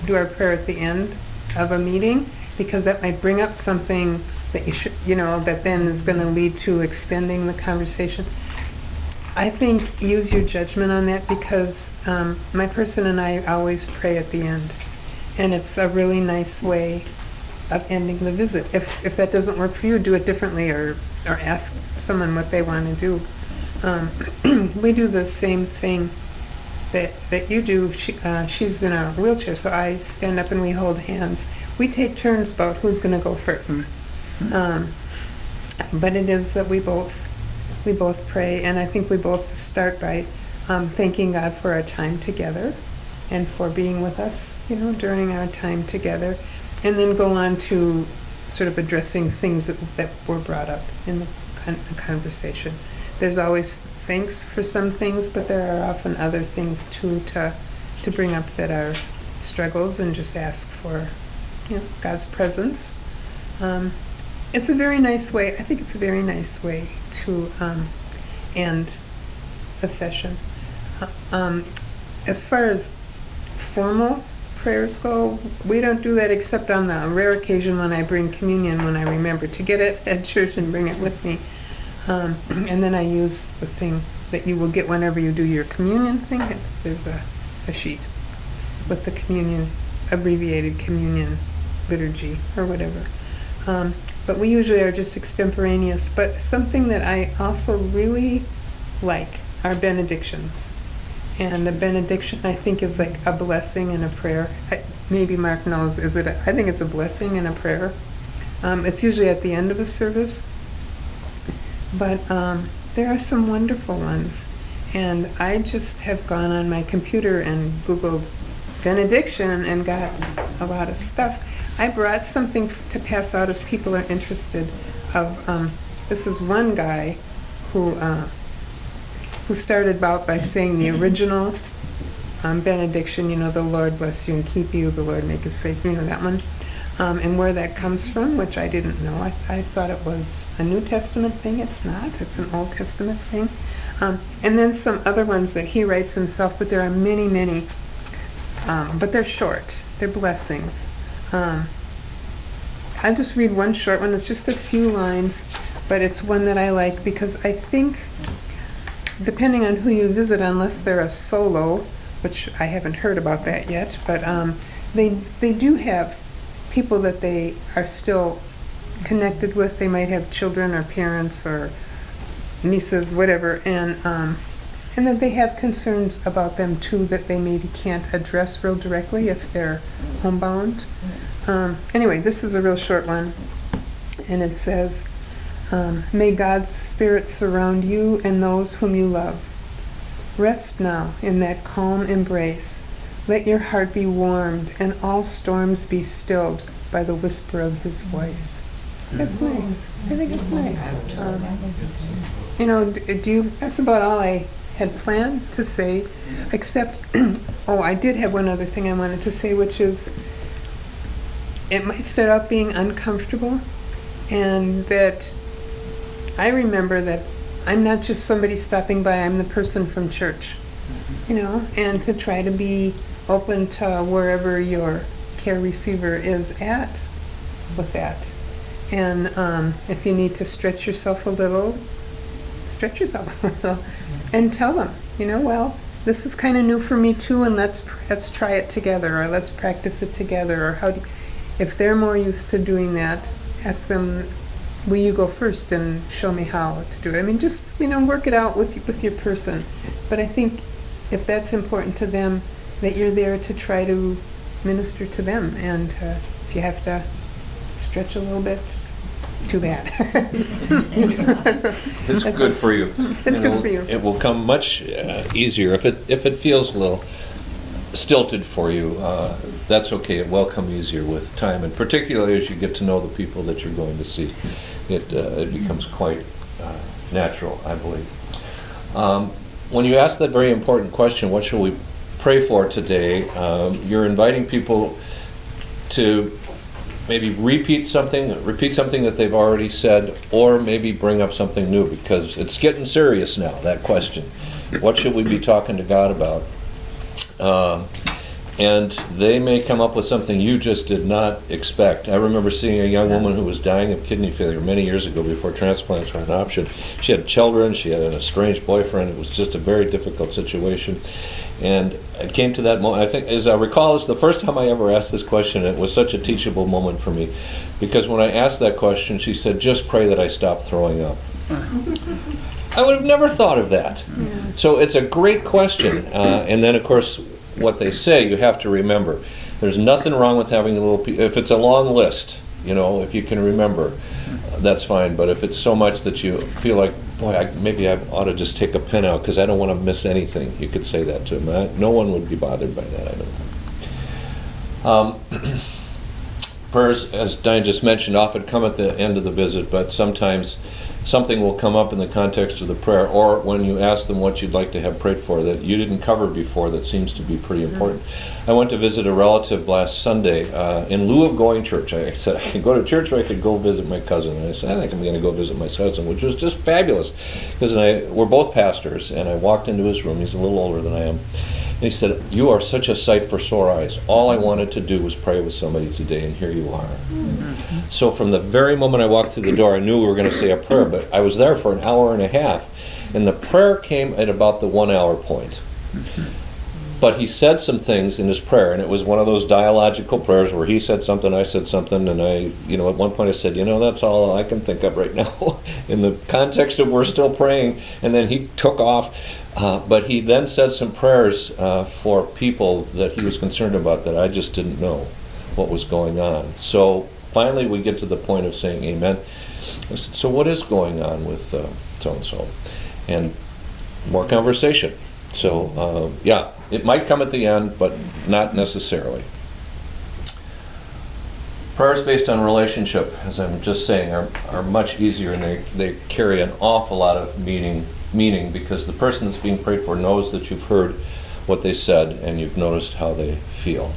Speaker 7: do our prayer at the end of a meeting, because that might bring up something that you should, that then is going to lead to extending the conversation. I think use your judgment on that, because my person and I always pray at the end, and it's a really nice way of ending the visit. If that doesn't work for you, do it differently, or ask someone what they want to do. We do the same thing that you do. She's in a wheelchair, so I stand up and we hold hands. We take turns about who's going to go first. But it is that we both pray, and I think we both start by thanking God for our time together and for being with us, during our time together, and then go on to sort of addressing things that were brought up in the conversation. There's always thanks for some things, but there are often other things too to bring up that are struggles, and just ask for God's presence. It's a very nice way. I think it's a very nice way to end a session. As far as formal prayers go, we don't do that except on the rare occasion when I bring communion, when I remember to get it at church and bring it with me. And then I use the thing that you will get whenever you do your communion thing. There's a sheet with the communion, abbreviated communion liturgy or whatever. But we usually are just extemporaneous. But something that I also really like are benedictions. And a benediction, I think, is like a blessing and a prayer. Maybe Mark knows, I think it's a blessing and a prayer. It's usually at the end of a service. But there are some wonderful ones. And I just have gone on my computer and Googled benediction and got a lot of stuff. I brought something to pass out if people are interested. This is one guy who started out by saying the original benediction, the Lord bless you and keep you, the Lord make his face, that one. And where that comes from, which I didn't know. I thought it was a New Testament thing. It's not. It's an Old Testament thing. And then some other ones that he writes himself, but there are many, many. But they're short. They're blessings. I'll just read one short one. It's just a few lines, but it's one that I like because I think, depending on who you visit, unless they're a solo, which I haven't heard about that yet, but they do have people that they are still connected with. They might have children or parents or nieces, whatever, and that they have concerns about them too that they maybe can't address real directly if they're homebound. Anyway, this is a real short one, and it says, may God's Spirit surround you and those whom you love. Rest now in that calm embrace. Let your heart be warmed and all storms be stilled by the whisper of His voice. That's nice. I think it's nice. That's about all I had planned to say, except, I did have one other thing I wanted to say, which is, it might start out being uncomfortable, and that I remember that I'm not just somebody stopping by, I'm the person from church, and to try to be open to wherever your care receiver is at with that. And if you need to stretch yourself a little, and tell them, well, this is kind of new for me too, and let's try it together, or let's practice it together, or if they're more used to doing that, ask them, will you go first and show me how to do it? I mean, just, work it out with your person. But I think if that's important to them, that you're there to try to minister to them, and if you have to stretch a little bit, too bad.
Speaker 1: It's good for you.
Speaker 7: It's good for you.
Speaker 1: It will come much easier if it feels a little stilted for you. That's okay. It will come easier with time, and particularly as you get to know the people that you're going to see, it becomes quite natural, I believe. When you ask that very important question, what shall we pray for today? You're inviting people to maybe repeat something that they've already said, or maybe bring up something new, because it's getting serious now, that question. What should we be talking to God about? And they may come up with something you just did not expect. I remember seeing a young woman who was dying of kidney failure many years ago before transplants were an option. She had children, she had an estranged boyfriend. It was just a very difficult situation. And it came to that moment, I think, as I recall, it's the first time I ever asked this question. It was such a teachable moment for me, because when I asked that question, she said, just pray that I stop throwing up. I would have never thought of that. Yeah. So it's a great question. And then, of course, what they say, you have to remember. There's nothing wrong with having a little, if it's a long list, if you can remember, that's fine. But if it's so much that you feel like, boy, maybe I ought to just take a pen out because I don't want to miss anything, you could say that to them. No one would be bothered by that, I don't think. Prayers, as Diane just mentioned, often come at the end of the visit, but sometimes something will come up in the context of the prayer, or when you ask them what you'd like to have prayed for that you didn't cover before that seems to be pretty important. I went to visit a relative last Sunday. In lieu of going to church, I said I could go to church or I could go visit my cousin. And I said, I think I'm going to go visit my cousin, which was just fabulous, because we're both pastors, and I walked into his room. He's a little older than I am. And he said, you are such a sight for sore eyes. All I wanted to do was pray with somebody today, and here you are. Mm-hmm. So from the very moment I walked through the door, I knew we were going to say a prayer, but I was there for an hour and a half. And the prayer came at about the 1 hour point. Mm-hmm. But he said some things in his prayer, and it was one of those dialogical prayers where he said something, I said something, and at one point I said, that's all I can think of right now in the context of we're still praying. And then he took off. But he then said some prayers for people that he was concerned about that I just didn't know what was going on. So finally we get to the point of saying amen. I said, so what is going on with so-and-so? And more conversation. So it might come at the end, but not necessarily. Prayers based on relationship, as I'm just saying, are much easier, and they carry an awful lot of meaning, because the person that's being prayed for knows that you've heard what they said and you've noticed how they feel.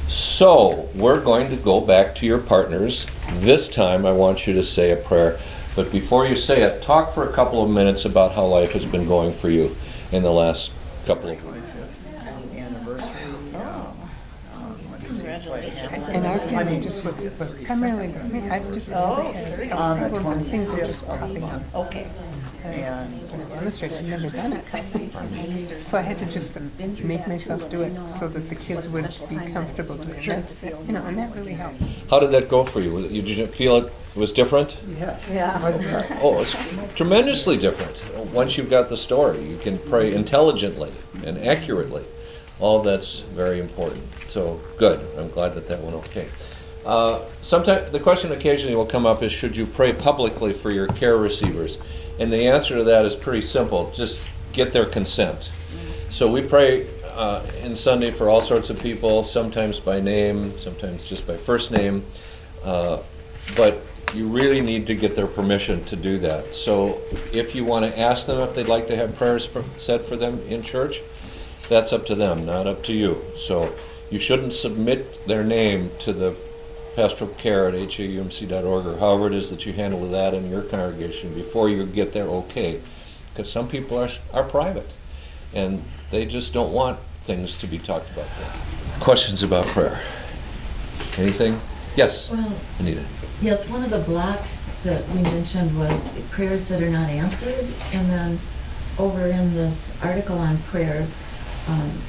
Speaker 1: So we're going to go back to your partners. This time I want you to say a prayer, but before you say it, talk for a couple of minutes about how life has been going for you in the last couple of weeks.
Speaker 7: And our family just with primarily, I've just never had problems and things are just popping up.
Speaker 5: Okay.
Speaker 7: sort of demonstrate. I'd never done it. So I had to just make myself do it so that the kids would be comfortable doing it. And that really helped.
Speaker 1: How did that go for you? Did you feel it was different?
Speaker 4: Yes.
Speaker 5: Yeah.
Speaker 1: Oh, it's tremendously different. Once you've got the story, you can pray intelligently and accurately. All that's very important. So, good. I'm glad that went okay. Sometimes the question occasionally will come up is, should you pray publicly for your care receivers? And the answer to that is pretty simple. Just get their consent. So we pray in Sunday for all sorts of people, sometimes by name, sometimes just by first name. But you really need to get their permission to do that. So if you want to ask them if they'd like to have prayers said for them in church, that's up to them, not up to you. So you shouldn't submit their name to the pastoral care at haumc.org or however it is that you handle that in your congregation before you get their okay. Because some people are private and they just don't want things to be talked about there. Questions about prayer? Anything? Yes,
Speaker 8: Well,
Speaker 1: Anita.
Speaker 8: yes, one of the blocks that we mentioned was prayers that are not answered. And then over in this article on prayers,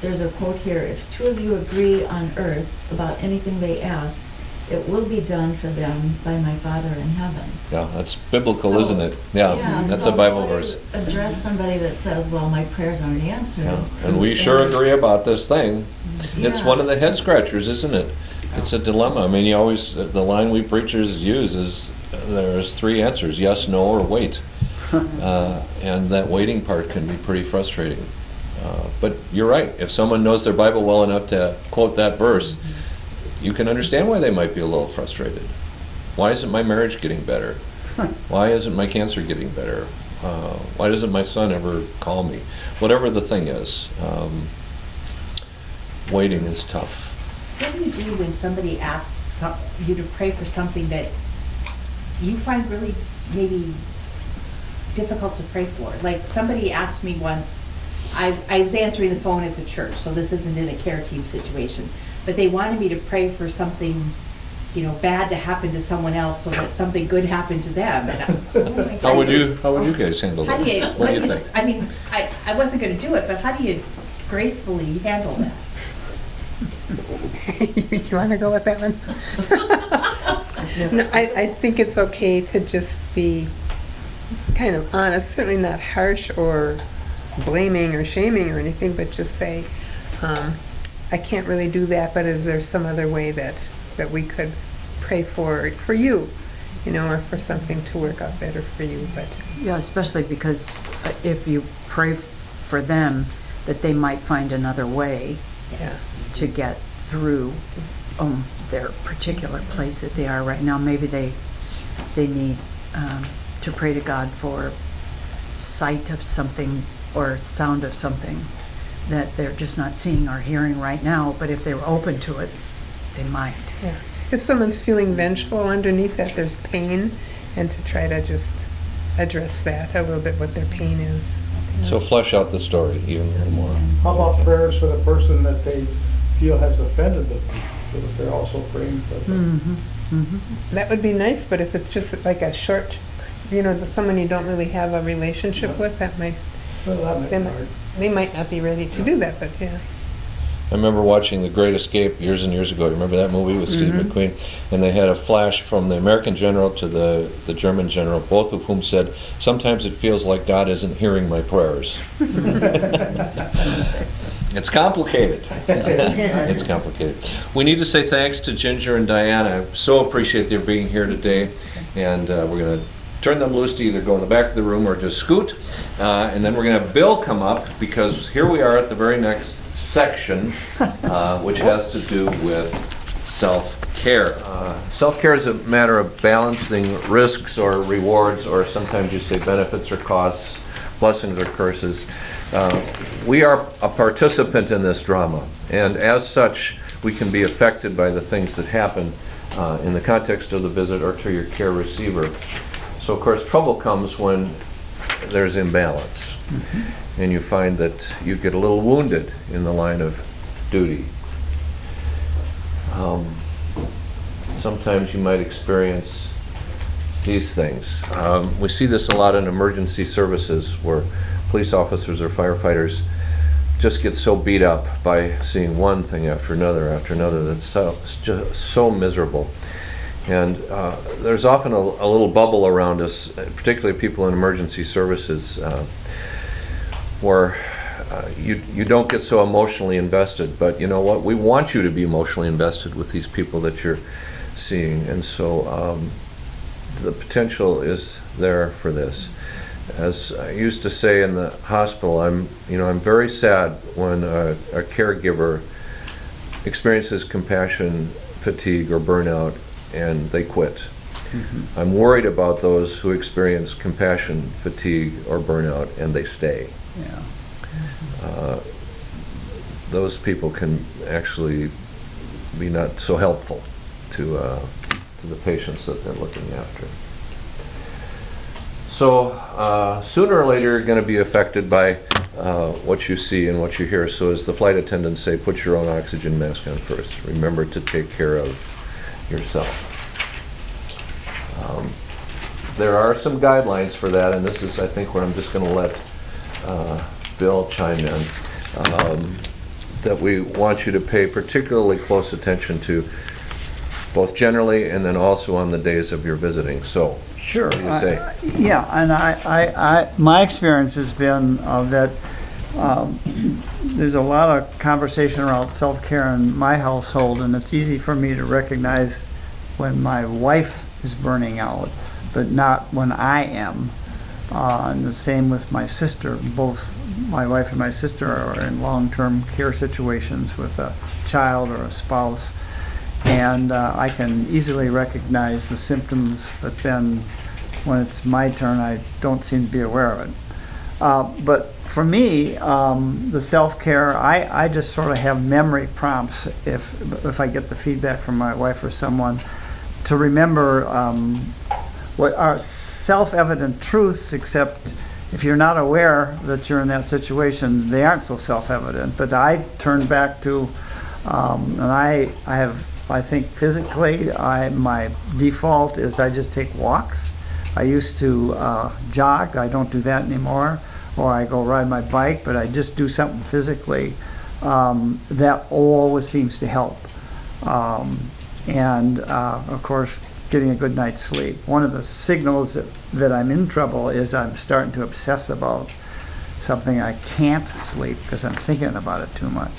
Speaker 8: there's a quote here: if two of you agree on earth about anything they ask, it will be done for them by my Father in heaven.
Speaker 1: Yeah, that's biblical,
Speaker 8: So-
Speaker 1: isn't it? Yeah, that's
Speaker 8: so
Speaker 1: a Bible
Speaker 8: how do you
Speaker 1: verse.
Speaker 8: address somebody that says, well, my prayers aren't answered.
Speaker 1: Yeah. And we sure agree about this thing. It's
Speaker 8: Yeah.
Speaker 1: one of the head scratchers, isn't it? It's a dilemma. I mean, you always, the line we preachers use is there's three answers: yes, no, or wait. And that waiting part can be pretty frustrating. But you're right. If someone knows their Bible well enough to quote that verse, you can understand why they might be a little frustrated. Why isn't my marriage getting better? Why isn't my cancer getting better? Why doesn't my son ever call me? Whatever the thing is, waiting is tough.
Speaker 9: What do you do when somebody asks you to pray for something that you find really maybe difficult to pray for? Like somebody asked me once, I was answering the phone at the church, so this isn't in a care team situation, but they wanted me to pray for something, bad to happen to someone else so that something good happened to them. And
Speaker 1: How would you guys handle
Speaker 9: How
Speaker 1: that?
Speaker 9: do you,
Speaker 1: What do you think?
Speaker 9: I mean, I wasn't gonna do it, but how do you gracefully handle that?
Speaker 7: You want to go with that one? No, I think it's okay to just be kind of honest, certainly not harsh or blaming or shaming or anything, but just say, I can't really do that, but is there some other way that we could pray for you, or for something to work out better for you? But
Speaker 6: Yeah, especially because if you pray for them, that they might find another way
Speaker 7: yeah.
Speaker 6: to get through their particular place that they are right now. Maybe they need to pray to God for sight of something or sound of something that they're just not seeing or hearing right now, but if they were open to it, they might.
Speaker 7: Yeah. If someone's feeling vengeful underneath that, there's pain, and to try to just address that a little bit, what their pain is.
Speaker 1: So flesh out the story even a little more.
Speaker 4: How about prayers for the person that they feel has offended them, so that they're also praying for them?
Speaker 6: Mm-hmm. Mm-hmm.
Speaker 7: That would be nice, but if it's just like a short, someone you don't really have a relationship with, that might,
Speaker 4: Well, that might be hard.
Speaker 7: they might not be ready to do that, but yeah.
Speaker 1: I remember watching The Great Escape years and years ago. You remember that movie with Steve McQueen? And they had a flash from the American general to the German general, both of whom said, sometimes it feels like God isn't hearing my prayers. It's complicated. It's complicated. We need to say thanks to Ginger and Diane. I so appreciate their being here today. And we're going to turn them loose to either go in the back of the room or just scoot. And then we're going to have Bill come up, because here we are at the very next section, which has to do with self-care. Self-care is a matter of balancing risks or rewards, or sometimes you say benefits or costs, blessings or curses. We are a participant in this drama, and as such, we can be affected by the things that happen in the context of the visit or to your care receiver. So, of course, trouble comes when there's imbalance, and you find that you get a little wounded in the line of duty. Sometimes you might experience these things. We see this a lot in emergency services where police officers or firefighters just get so beat up by seeing one thing after another that's just so miserable. And there's often a little bubble around us, particularly people in emergency services, where you don't get so emotionally invested. But you know what? We want you to be emotionally invested with these people that you're seeing. And so the potential is there for this. As I used to say in the hospital, I'm very sad when a caregiver experiences compassion fatigue or burnout and they quit. Mm-hmm. I'm worried about those who experience compassion fatigue or burnout and they stay.
Speaker 10: Yeah.
Speaker 1: Those people can actually be not so helpful to the patients that they're looking after. So sooner or later you're going to be affected by what you see and what you hear. So as the flight attendants say, put your own oxygen mask on first. Remember to take care of yourself. There are some guidelines for that, and this is, I think, where I'm just going to let Bill chime in, that we want you to pay particularly close attention to, both generally and then also on the days of your visiting. So,
Speaker 10: sure.
Speaker 1: What do you say?
Speaker 10: Yeah, and I my experience has been that there's a lot of conversation around self-care in my household, and it's easy for me to recognize when my wife is burning out, but not when I am. And the same with my sister. Both my wife and my sister are in long-term care situations with a child or a spouse. And I can easily recognize the symptoms, but then when it's my turn, I don't seem to be aware of it. But for me, the self-care, I just sort of have memory prompts if I get the feedback from my wife or someone to remember what are self-evident truths, except if you're not aware that you're in that situation, they aren't so self-evident. But I turn back to, and I think physically, my default is I just take walks. I used to jog. I don't do that anymore. Or I go ride my bike, but I just do something physically. That always seems to help. And of course, getting a good night's sleep. One of the signals that I'm in trouble is I'm starting to obsess about something. I can't sleep because I'm thinking about it too much.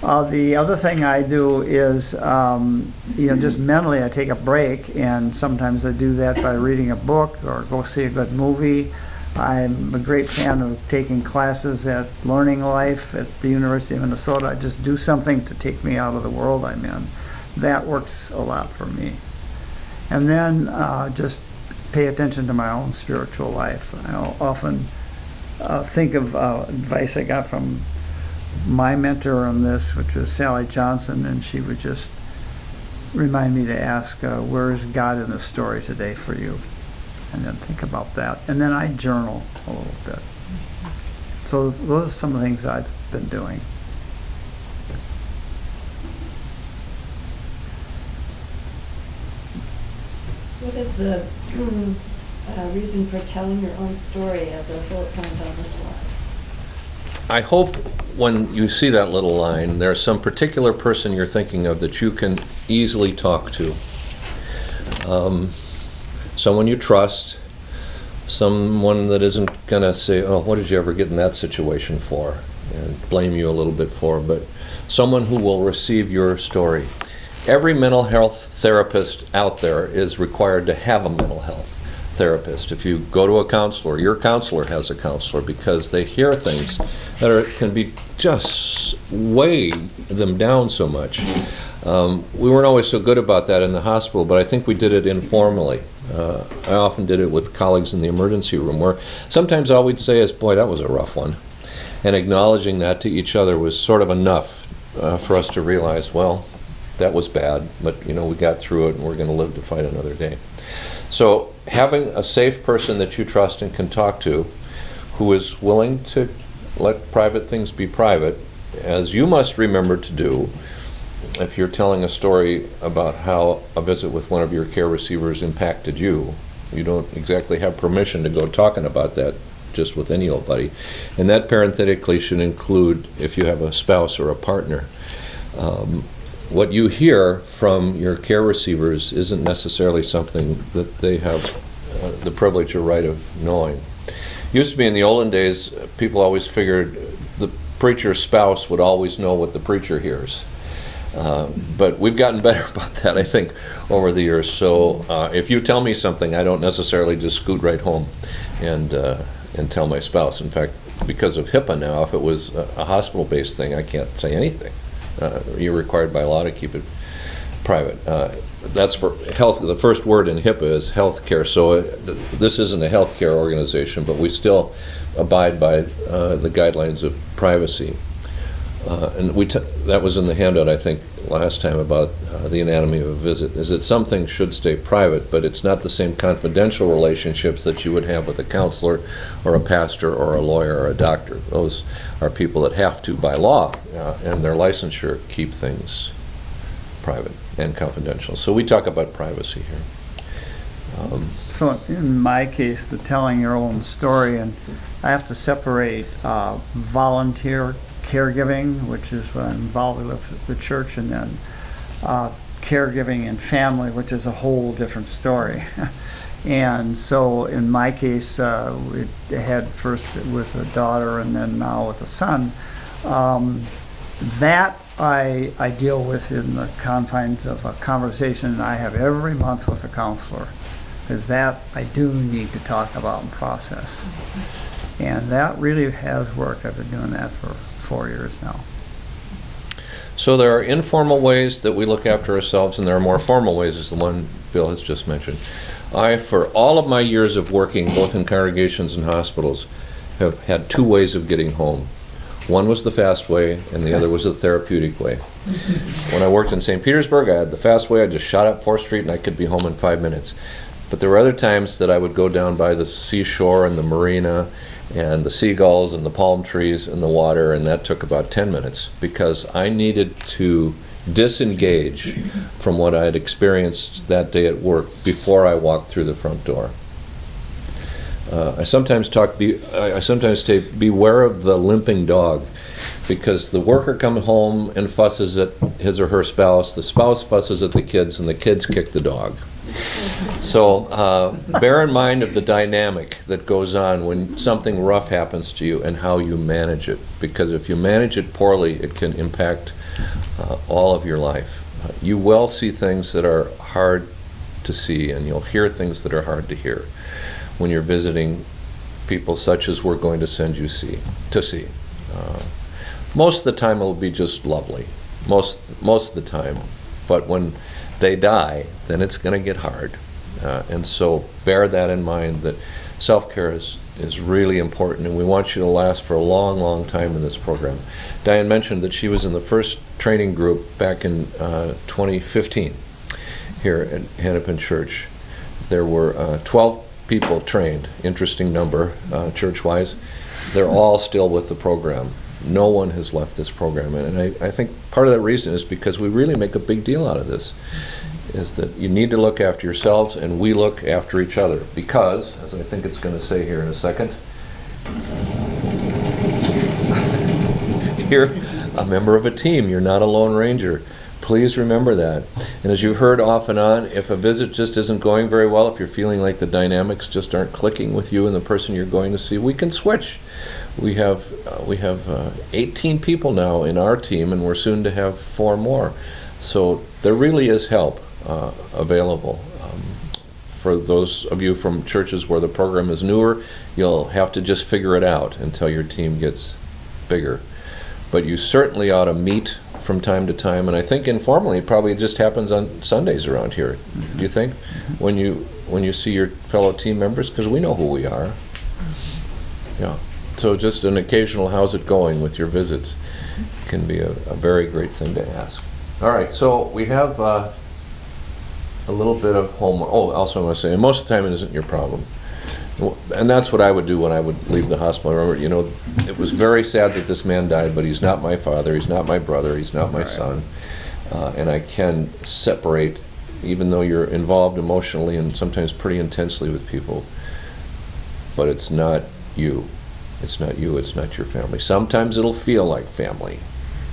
Speaker 10: The other thing I do is, just mentally I take a break, and sometimes I do that by reading a book or go see a good movie. I'm a great fan of taking classes at Learning Life at the University of Minnesota. I just do something to take me out of the world I'm in. That works a lot for me. And then just pay attention to my own spiritual life. I'll often think of advice I got from my mentor on this, which was Sally Johnson, and she would just remind me to ask, where is God in the story today for you? And then think about that. And then I journal a little bit. So those are some of the things I've been doing.
Speaker 5: What is the reason for telling your own story as a bullet point on this slide?
Speaker 1: I hope when you see that little line, there's some particular person you're thinking of that you can easily talk to. Someone you trust, someone that isn't going to say, oh, what did you ever get in that situation for? And blame you a little bit for, but someone who will receive your story. Every mental health therapist out there is required to have a mental health therapist. If you go to a counselor, your counselor has a counselor, because they hear things that can be just weigh them down so much. We weren't always so good about that in the hospital, but I think we did it informally. I often did it with colleagues in the emergency room, where sometimes all we'd say is, boy, that was a rough one. And acknowledging that to each other was sort of enough for us to realize, well, that was bad, but we got through it and we're going to live to fight another day. So having a safe person that you trust and can talk to, who is willing to let private things be private, as you must remember to do, if you're telling a story about how a visit with one of your care receivers impacted you, you don't exactly have permission to go talking about that just with any old buddy. And that parenthetically should include if you have a spouse or a partner. What you hear from your care receivers isn't necessarily something that they have the privilege or right of knowing. Used to be in the olden days, people always figured the preacher's spouse would always know what the preacher hears. But we've gotten better about that, I think, over the years. So if you tell me something, I don't necessarily just scoot right home and tell my spouse. In fact, because of HIPAA now, if it was a hospital-based thing, I can't say anything. You're required by law to keep it private. That's for health. The first word in HIPAA is healthcare. So this isn't a healthcare organization, but we still abide by the guidelines of privacy. And that was in the handout, I think, last time about the anatomy of a visit, is that some things should stay private, but it's not the same confidential relationships that you would have with a counselor or a pastor or a lawyer or a doctor. Those are people that have to, by law, and their licensure, keep things private and confidential. So we talk about privacy here.
Speaker 10: So in my case, the telling your own story, and I have to separate volunteer caregiving, which is what I'm involved with the church, and then caregiving and family, which is a whole different story. And so in my case, we had first with a daughter and then now with a son. That I deal with in the confines of a conversation I have every month with a counselor, because that I do need to talk about and process. And that really has worked. I've been doing that for 4 years now.
Speaker 1: So there are informal ways that we look after ourselves, and there are more formal ways, as the one Bill has just mentioned. I, for all of my years of working both in congregations and hospitals, have had two ways of getting home. One was the fast way, and the other was the therapeutic way. When I worked in St. Petersburg, I had the fast way. I just shot up 4th Street, and I could be home in 5 minutes. But there were other times that I would go down by the seashore and the marina and the seagulls and the palm trees and the water, and that took about 10 minutes because I needed to disengage from what I had experienced that day at work before I walked through the front door. I sometimes say beware of the limping dog, because the worker comes home and fusses at his or her spouse, the spouse fusses at the kids, and the kids kick the dog. So bear in mind of the dynamic that goes on when something rough happens to you and how you manage it, because if you manage it poorly, it can impact all of your life. You will see things that are hard to see, and you'll hear things that are hard to hear when you're visiting people such as we're going to send you to see. Most of the time it'll be just lovely, most of the time, but when they die, then it's going to get hard. And so bear that in mind, that self-care is really important, and we want you to last for a long, long time in this program. Diane mentioned that she was in the first training group back in 2015 here at Hennepin Church. There were 12 people trained, interesting number church-wise. They're all still with the program. No one has left this program, and I think part of that reason is because we really make a big deal out of this, is that you need to look after yourselves, and we look after each other, because, as I think it's going to say here in a second, you're a member of a team. You're not a lone ranger. Please remember that. And as you've heard off and on, if a visit just isn't going very well, if you're feeling like the dynamics just aren't clicking with you and the person you're going to see, we can switch. We have 18 people now in our team, and we're soon to have 4 more. So there really is help available. For those of you from churches where the program is newer, you'll have to just figure it out until your team gets bigger. But you certainly ought to meet from time to time, and I think informally it probably just happens on Sundays around here. Mm-hmm. Do you think? When you see your fellow team members, because we know who we are. Yeah. So just an occasional "how's it going" with your visits can be a very great thing to ask. All right, so we have a little bit of homework. Oh, also I want to say, and most of the time it isn't your problem. And that's what I would do when I would leave the hospital. Remember, it was very sad that this man died, but he's not my father, he's not my brother, he's not my son. And I can separate, even though you're involved emotionally and sometimes pretty intensely with people, but it's not you. It's not you, it's not your family. Sometimes it'll feel like family.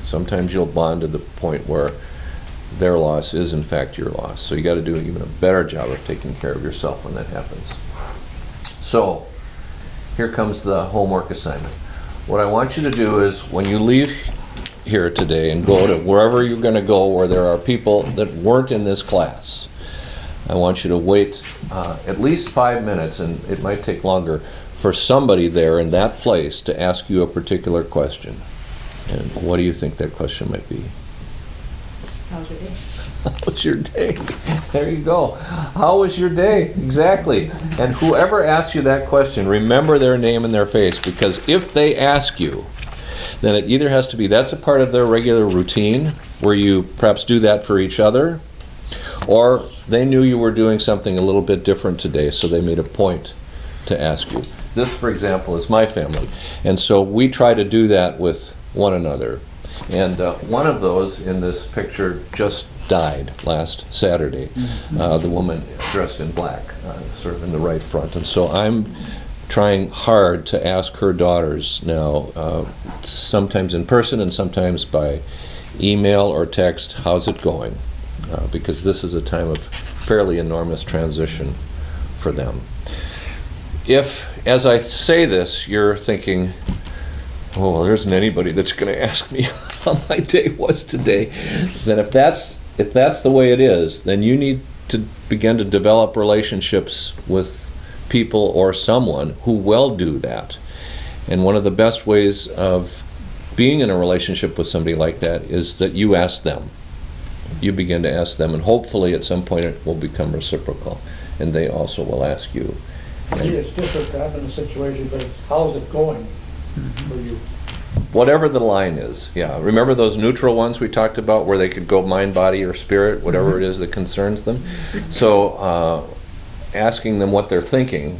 Speaker 1: Sometimes you'll bond to the point where their loss is in fact your loss. So you got to do even a better job of taking care of yourself when that happens. So here comes the homework assignment. What I want you to do is, when you leave here today and go to wherever you're going to go where there are people that weren't in this class, I want you to wait at least 5 minutes, and it might take longer, for somebody there in that place to ask you a particular question. And what do you think that question might be?
Speaker 9: How's your day?
Speaker 1: How was your day? There you go. How was your day? Exactly. And whoever asks you that question, remember their name and their face, because if they ask you, then it either has to be that's a part of their regular routine, where you perhaps do that for each other, or they knew you were doing something a little bit different today, so they made a point to ask you. This, for example, is my family, and so we try to do that with one another. And one of those in this picture just died last Saturday, the woman dressed in black, sort of in the right front. And so I'm trying hard to ask her daughters now, sometimes in person and sometimes by email or text, how's it going? Because this is a time of fairly enormous transition for them. If, as I say this, you're thinking, oh, well, there isn't anybody that's going to ask me how my day was today, then if that's the way it is, then you need to begin to develop relationships with people or someone who will do that. And one of the best ways of being in a relationship with somebody like that is that you ask them. You begin to ask them, and hopefully at some point it will become reciprocal, and they also will ask you.
Speaker 4: See, it's different to have in a situation, but it's how's it going for you?
Speaker 1: Whatever the line is, yeah. Remember those neutral ones we talked about, where they could go mind, body, or spirit, whatever it is that concerns them? So asking them what they're thinking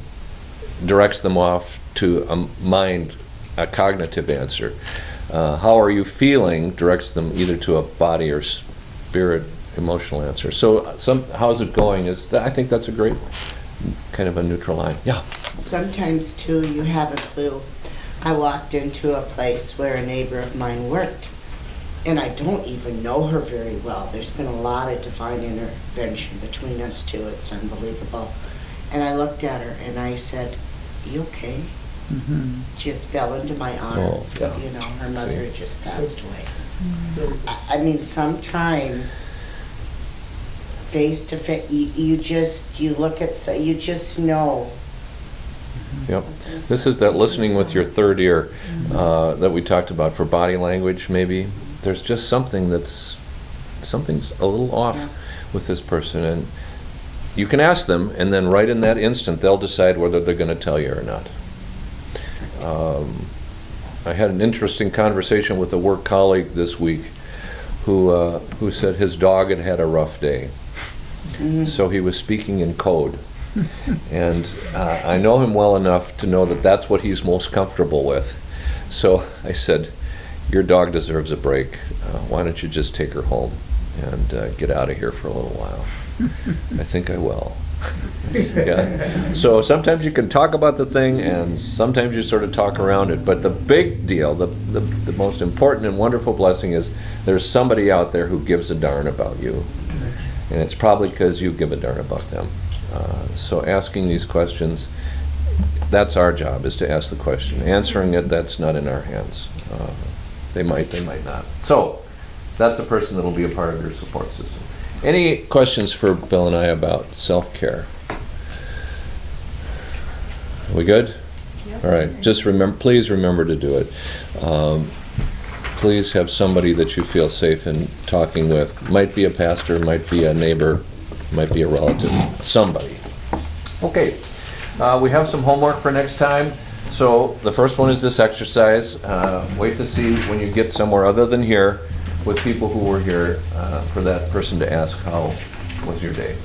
Speaker 1: directs them off to a cognitive answer. How are you feeling directs them either to a body or spirit emotional answer. So how's it going I think that's a great kind of a neutral line. Yeah.
Speaker 2: Sometimes too, you have a clue. I walked into a place where a neighbor of mine worked, and I don't even know her very well. There's been a lot of divine intervention between us two. It's unbelievable. And I looked at her and I said, "You okay?" Just fell into my arms.
Speaker 1: Oh, yeah.
Speaker 2: You know, her mother had just passed away. I mean, sometimes face to face, you look at, you just know.
Speaker 1: Yep. This is that listening with your third ear that we talked about for body language, maybe. There's just something's a little off with this person, and you can ask them, and then right in that instant they'll decide whether they're going to tell you or not. I had an interesting conversation with a work colleague this week who said his dog had had a rough day. So he was speaking in code. And I know him well enough to know that that's what he's most comfortable with. So I said, your dog deserves a break. Why don't you just take her home and get out of here for a little while? I think I will. Yeah. So sometimes you can talk about the thing, and sometimes you sort of talk around it. But the big deal, the most important and wonderful blessing is there's somebody out there who gives a darn about you. And it's probably because you give a darn about them. So asking these questions, that's our job, is to ask the question. Answering it, that's not in our hands. They might not. So that's a person that will be a part of your support system. Any questions for Bill and I about self-care? We good? Yep. All right. Just please remember to do it. Please have somebody that you feel safe in talking with. Might be a pastor, might be a neighbor, might be a relative, somebody. Okay. We have some homework for next time. So the first one is this exercise. Wait to see when you get somewhere other than here with people who were here for that person to ask, how was your day?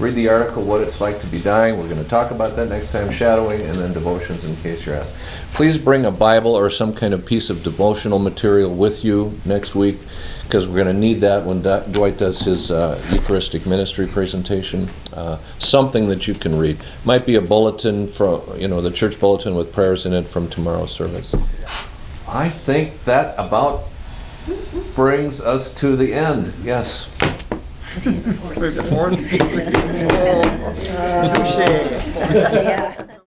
Speaker 1: read the article, What It's Like to Be Dying. We're going to talk about that next time, shadowing, and then devotions in case you're asked. Please bring a Bible or some kind of piece of devotional material with you next week, because we're going to need that when Dwight does his Eucharistic ministry presentation. Something that you can read. Might be a bulletin from, the church bulletin with prayers in it from tomorrow's service. I think that about brings us to the end. Yes.
Speaker 10: Touche.
Speaker 5: Yeah.